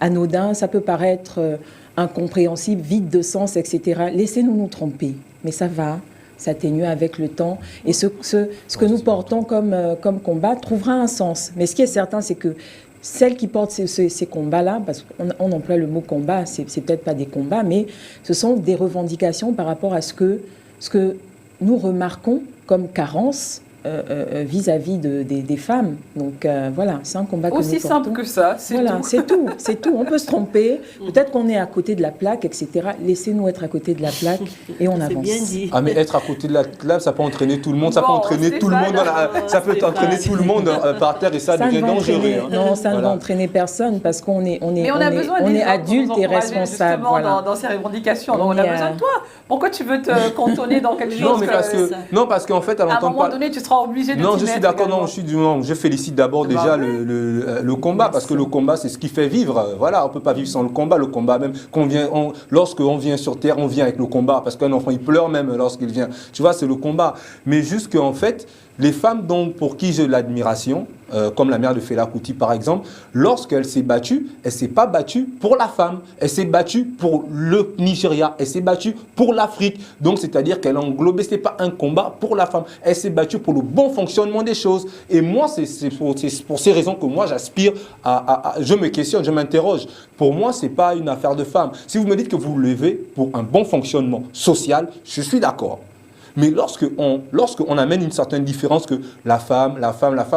anodin, ça peut paraître... incompréhensible, vide de sens, etc. Laissez-nous nous tromper. Mais ça va s'atténuer avec le temps. Et ce que nous portons comme combat trouvera un sens. Mais ce qui est certain, c'est que celles qui portent ces combats-là, parce qu'on emploie le mot combat, c'est peut-être pas des combats, mais ce sont des revendications par rapport à ce que nous remarquons comme carence vis-à-vis des femmes. Donc voilà, c'est un combat que nous portons. Aussi simple que ça, c'est tout. C'est tout. On peut se tromper. Peut-être qu'on est à côté de la plaque, etc. Laissez-nous être à côté de la plaque et on avance. Bien dit. Ah, mais être à côté de la plaque, ça peut entraîner tout le monde. Ça peut entraîner tout le monde. Ça peut entraîner tout le monde par terre et ça devient dangereux. Non, ça ne va entraîner personne parce qu'on est adulte et responsable. Voilà. Dans ces revendications. Donc on a besoin de toi. Pourquoi tu veux te cantonner dans quelque chose? Non, parce qu'en fait, à un moment donné, tu seras obligé de... Non, je suis d'accord. Non, je félicite d'abord déjà le combat, parce que le combat, c'est ce qui fait vivre. Voilà, on ne peut pas vivre sans le combat. Le combat, même lorsqu'on vient sur Terre, on vient avec le combat, parce qu'un enfant, il pleure même lorsqu'il vient. Tu vois, c'est le combat. Mais juste qu'en fait, les femmes pour qui j'ai l'admiration, comme la mère de Fela Kuti par exemple, lorsqu'elle s'est battue, elle ne s'est pas battue pour la femme, elle s'est battue pour le Nigeria, elle s'est battue pour l'Afrique. Donc c'est-à-dire qu'elle a englobé, ce n'est pas un combat pour la femme, elle s'est battue pour le bon fonctionnement des choses. Et moi, c'est pour ces raisons que moi j'aspire je me questionne, je m'interroge. Pour moi, ce n'est pas une affaire de femme. Si vous me dites que vous vous levez pour un bon fonctionnement social, je suis d'accord. Mais lorsqu'on amène une certaine différence que la femme,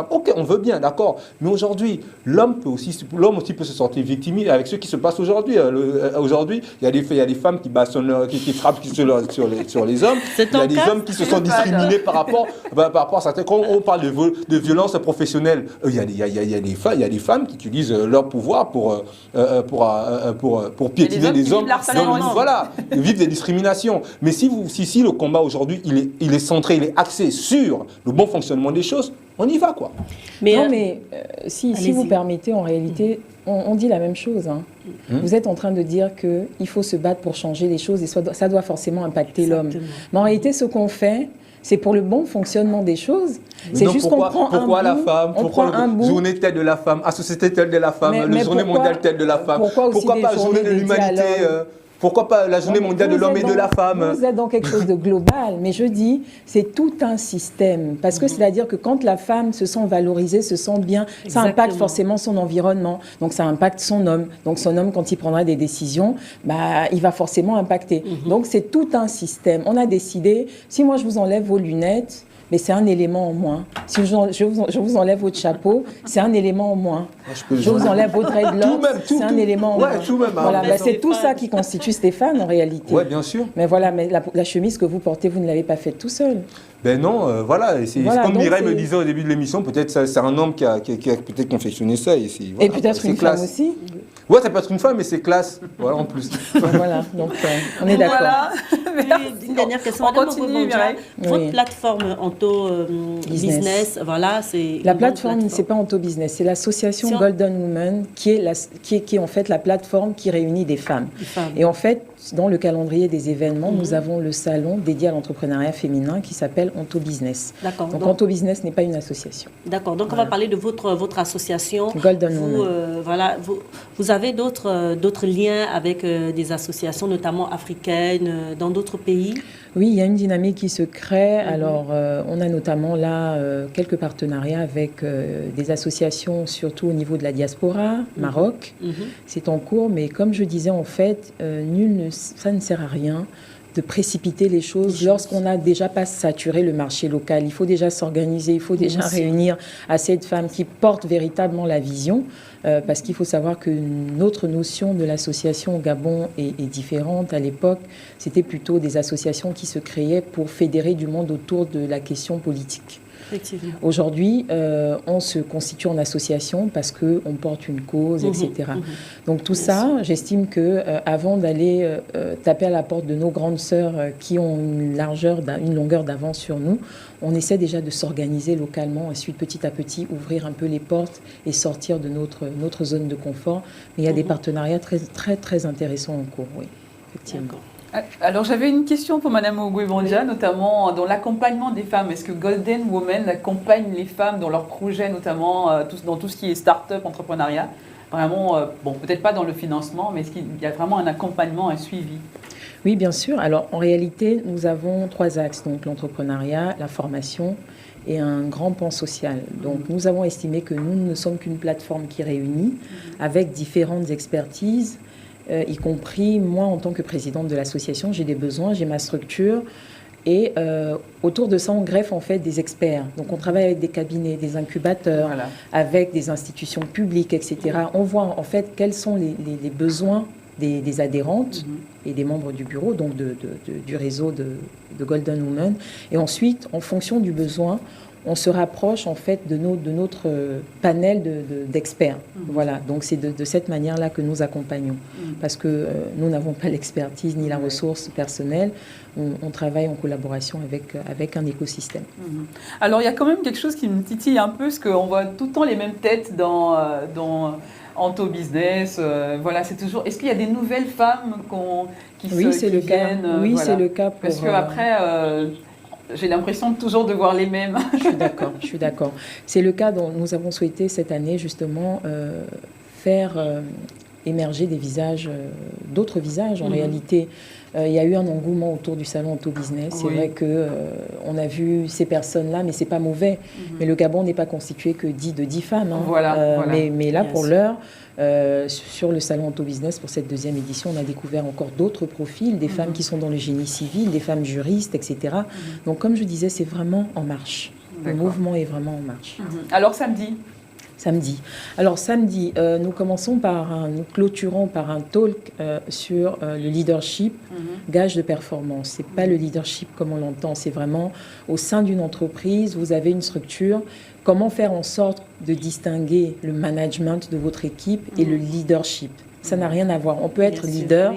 ok, on veut bien, d'accord. Mais aujourd'hui, l'homme aussi peut se sentir victime avec ce qui se passe aujourd'hui. Aujourd'hui, il y a des femmes qui bastonnent, qui frappent sur les hommes. Il y a des hommes qui se sont discriminés par rapport à certains. Quand on parle de violence professionnelle, il y a des femmes qui utilisent leur pouvoir pour piétiner les hommes. Voilà, vivre des discriminations. Mais si le combat aujourd'hui, il est centré, il est axé sur le bon fonctionnement des choses, on y va, quoi. Mais si vous permettez, en réalité, on dit la même chose. Hein. Vous êtes en train de dire qu'il faut se battre pour changer les choses et ça doit forcément impacter l'homme. Mais en réalité, ce qu'on fait, c'est pour le bon fonctionnement des choses. C'est juste qu'on prend pourquoi la femme, pourquoi la journée tête de la femme, la société tête de la femme, la journée mondiale tête de la femme, pourquoi pas la journée de l'humanité pourquoi pas la journée mondiale de l'homme et de la femme? Vous êtes dans quelque chose de global, mais je dis, c'est tout un système. Parce que c'est-à-dire que quand la femme se sent valorisée, se sent bien, ça impacte forcément son environnement. Donc ça impacte son homme. Donc son homme, quand il prendra des décisions, il va forcément impacter. Donc c'est tout un système. On a décidé, si moi je vous enlève vos lunettes, mais c'est un élément en moins. Si je vous enlève votre chapeau, c'est un élément en moins. Je vous enlève votre dreadlock, c'est un élément en moins. Voilà, c'est tout ça qui constitue Stéphane en réalité. Oui, bien sûr. Mais voilà, la chemise que vous portez, vous ne l'avez pas faite tout seul. Ben non, c'est comme Mireille me disait au début de l'émission, peut-être c'est un homme qui a peut-être confectionné ça. Et peut-être une femme aussi. Ouais, ça peut être une femme, mais c'est classe, voilà, en plus. Voilà, donc on est d'accord. Voilà. Une dernière question. On continue, Mireille. Votre plateforme Anto Business, voilà, c'est... La plateforme, c'est pas Anto Business, c'est l'association Golden Women qui est en fait la plateforme qui réunit des femmes. Et en fait, dans le calendrier des événements, nous avons le salon dédié à l'entrepreneuriat féminin qui s'appelle Anto Business. D'accord. Donc Anto Business n'est pas une association. D'accord. Donc on va parler de votre association. Golden Women. Vous avez d'autres liens avec des associations, notamment africaines, dans d'autres pays? Oui, il y a une dynamique qui se crée. Alors, on a notamment là quelques partenariats avec des associations, surtout au niveau de la diaspora, Maroc. C'est en cours, mais comme je disais, en fait, ça ne sert à rien de précipiter les choses lorsqu'on n'a déjà pas saturé le marché local. Il faut déjà s'organiser, il faut déjà réunir assez de femmes qui portent véritablement la vision, parce qu'il faut savoir que notre notion de l'association au Gabon est différente. À l'époque, c'était plutôt des associations qui se créaient pour fédérer du monde autour de la question politique. Aujourd'hui, on se constitue en association parce qu'on porte une cause, etc. Donc tout ça, j'estime qu'avant d'aller taper à la porte de nos grandes sœurs qui ont une longueur d'avance sur nous, on essaie déjà de s'organiser localement, ensuite petit à petit ouvrir un peu les portes et sortir de notre zone de confort. Mais il y a des partenariats très, très, très intéressants en cours, oui, effectivement. Alors j'avais une question pour Madame Ogwebonja, notamment dans l'accompagnement des femmes. Est-ce que Golden Women accompagne les femmes dans leurs projets, notamment dans tout ce qui est start-up, entrepreneuriat? Vraiment, peut-être pas dans le financement, mais est-ce qu'il y a vraiment un accompagnement, un suivi? Oui, bien sûr. Alors en réalité, nous avons 3 axes, donc l'entrepreneuriat, la formation et un grand pan social. Donc nous avons estimé que nous ne sommes qu'une plateforme qui réunit avec différentes expertises, y compris moi en tant que présidente de l'association, j'ai des besoins, j'ai ma structure et autour de ça on greffe en fait des experts. Donc on travaille avec des cabinets, des incubateurs, avec des institutions publiques, etc. On voit en fait quels sont les besoins des adhérentes et des membres du bureau, donc du réseau de Golden Women. Et ensuite, en fonction du besoin, on se rapproche en fait de notre panel d'experts. Voilà, donc c'est de cette manière-là que nous accompagnons. Parce que nous n'avons pas l'expertise ni la ressource personnelle. On travaille en collaboration avec un écosystème. Alors il y a quand même quelque chose qui me titille un peu, parce qu'on voit tout le temps les mêmes têtes dans Anto Business. Voilà, c'est toujours... Est-ce qu'il y a des nouvelles femmes qui c'est le cas. Oui, voilà. C'est le cas. Parce qu'après... J'ai l'impression toujours de voir les mêmes. Je suis d'accord. C'est le cas dont nous avons souhaité cette année justement faire émerger des visages, d'autres visages en réalité. Il y a eu un engouement autour du salon Auto Business. C'est vrai qu'on a vu ces personnes-là, mais c'est pas mauvais. Mais le Gabon n'est pas constitué que de 10 femmes. Hein. Voilà. Mais là, pour l'heure, sur le salon Auto Business, pour cette deuxième édition, on a découvert encore d'autres profils, des femmes qui sont dans le génie civil, des femmes juristes, etc. Donc, comme je disais, c'est vraiment en marche. Le mouvement est vraiment en marche. Alors, samedi. Alors samedi, nous clôturons par un talk sur le leadership, gage de performance. C'est pas le leadership comme on l'entend, c'est vraiment au sein d'une entreprise, vous avez une structure. Comment faire en sorte de distinguer le management de votre équipe et le leadership? Ça n'a rien à voir. On peut être leader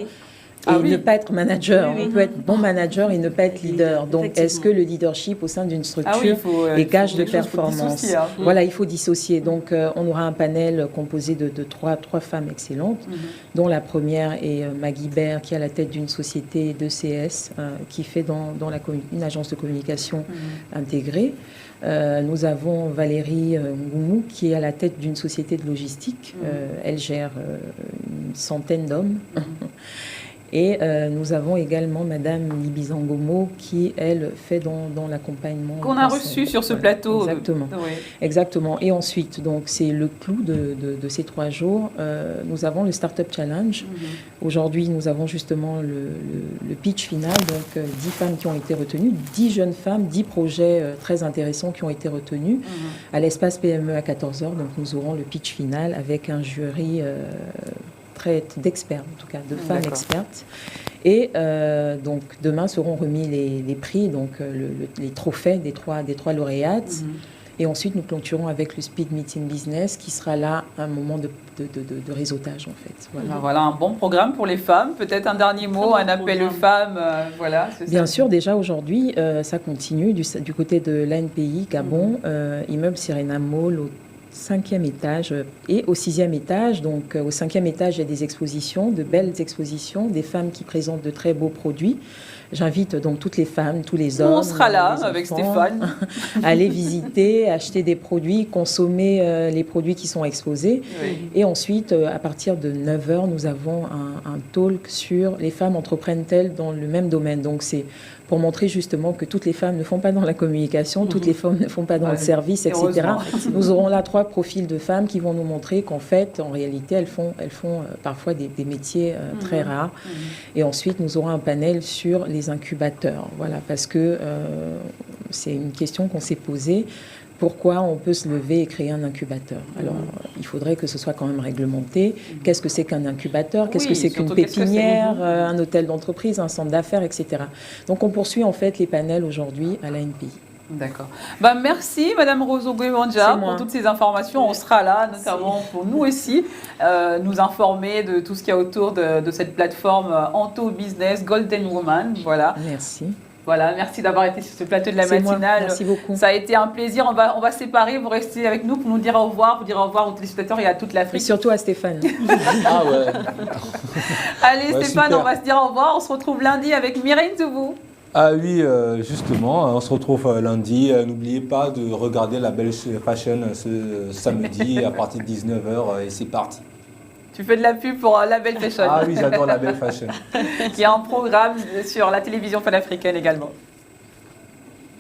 et ne pas être manager. On peut être bon manager et ne pas être leader. Donc, est-ce que le leadership au sein d'une structure est gage de performance? Voilà, il faut dissocier. Donc, on aura un panel composé de trois femmes excellentes, dont la première est Maggie Baird, qui est à la tête d'une société d'ECS, qui fait dans une agence de communication intégrée. Nous avons Valérie Ngoumou, qui est à la tête d'une société de logistique. Elle gère une centaine d'hommes. Et nous avons également Madame Libizangomo qui, elle, fait dans l'accompagnement. Qu'on a reçu sur ce plateau. Exactement. Exactement. Et ensuite, donc, c'est le clou de ces 3 jours. Nous avons le Startup Challenge. Aujourd'hui, nous avons justement le pitch final. Donc, 10 femmes qui ont été retenues, 10 jeunes femmes, 10 projets très intéressants qui ont été retenus à l'espace PME à 14h. Donc, nous aurons le pitch final avec un jury d'experts, en tout cas, de femmes expertes. Et donc, demain seront remis les prix, donc les trophées des trois lauréates. Et ensuite, nous clôturons avec le Speed Meeting Business, qui sera là un moment de réseautage, en fait. Voilà un bon programme pour les femmes. Peut-être un dernier mot, un appel aux femmes. Bien sûr, déjà aujourd'hui, ça continue du côté de l'ANPI, Gabon, immeuble Sirena Mall, au 5e étage et au 6e étage. Donc, au 5e étage, il y a des expositions, de belles expositions, des femmes qui présentent de très beaux produits. J'invite donc toutes les femmes, tous les hommes. On sera là avec Stéphane. À aller visiter, acheter des produits, consommer les produits qui sont exposés. Et ensuite, à partir de 9h, nous avons un talk sur les femmes entreprennent-elles dans le même domaine. Donc, c'est pour montrer justement que toutes les femmes ne font pas dans la communication, toutes les femmes ne font pas dans le service, etc. Nous aurons là 3 profils de femmes qui vont nous montrer qu'en fait, en réalité, elles font parfois des métiers très rares. Et ensuite, nous aurons un panel sur les incubateurs. Voilà, parce que c'est une question qu'on s'est posée. Pourquoi on peut se lever et créer un incubateur? Alors, il faudrait que ce soit quand même réglementé. Qu'est-ce que c'est qu'un incubateur? Qu'est-ce que c'est qu'une pépinière, un hôtel d'entreprise, un centre d'affaires, etc. Donc, on poursuit en fait les panels aujourd'hui à l'ANPI. D'accord. Merci Madame Roso Guimanja pour toutes ces informations. On sera là, notamment pour nous aussi, nous informer de tout ce qu'il y a autour de cette plateforme Auto Business Golden Woman. Voilà. Merci. Voilà, merci d'avoir été sur ce plateau de la matinale. Merci beaucoup. Ça a été un plaisir. On va se séparer. Vous restez avec nous pour nous dire au revoir. Vous dire au revoir aux téléspectateurs et à toute l'Afrique. Et surtout à Stéphane. Ah ouais. Allez Stéphane, super. On va se dire au revoir. On se retrouve lundi avec Mireille Toubou. Ah oui, justement, on se retrouve lundi. N'oubliez pas de regarder la Belle Fashion ce samedi à partir de 19h et c'est parti. Tu fais de la pub pour la Belle Fashion. Ah oui, j'adore la Belle Fashion. Il y a un programme sur la télévision panafricaine également.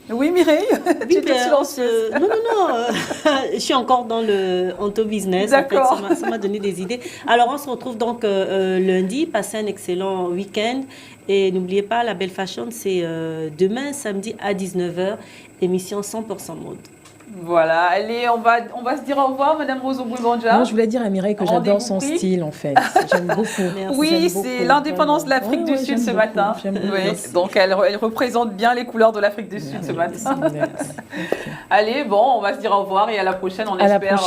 Oui, Mireille, tu étais silencieuse. Non, je suis encore dans le Auto Business. D'accord. En fait, ça m'a donné des idées. Alors, on se retrouve donc lundi. Passez un excellent week-end. Et n'oubliez pas, la Belle Fashion, c'est demain, samedi à 19h, émission 100% mode. Voilà, allez, on va se dire au revoir, Madame Roso Guimanja. Non, je voulais dire à Mireille que j'adore son style, en fait. J'aime beaucoup. Oui, c'est l'indépendance de l'Afrique du Sud ce matin. Donc, elle représente bien les couleurs de l'Afrique du Sud ce matin. Allez, on va se dire au revoir et à la prochaine. On espère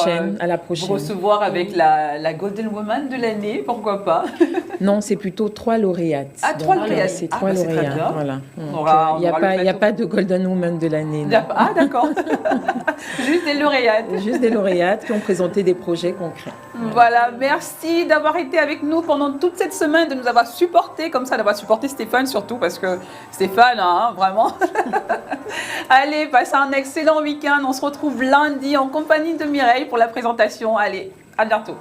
vous recevoir avec la Golden Woman de l'année, pourquoi pas. Non, c'est plutôt 3 lauréates. Ah, 3 lauréates. C'est 3 lauréates, voilà. Il n'y a pas de Golden Woman de l'année. Ah, d'accord. Juste des lauréates. Juste des lauréates qui ont présenté des projets concrets. Voilà, merci d'avoir été avec nous pendant toute cette semaine, de nous avoir supporté comme ça, d'avoir supporté Stéphane surtout, parce que Stéphane, hein, vraiment. Allez, passez un excellent week-end. On se retrouve lundi en compagnie de Mireille pour la présentation. Allez, à bientôt.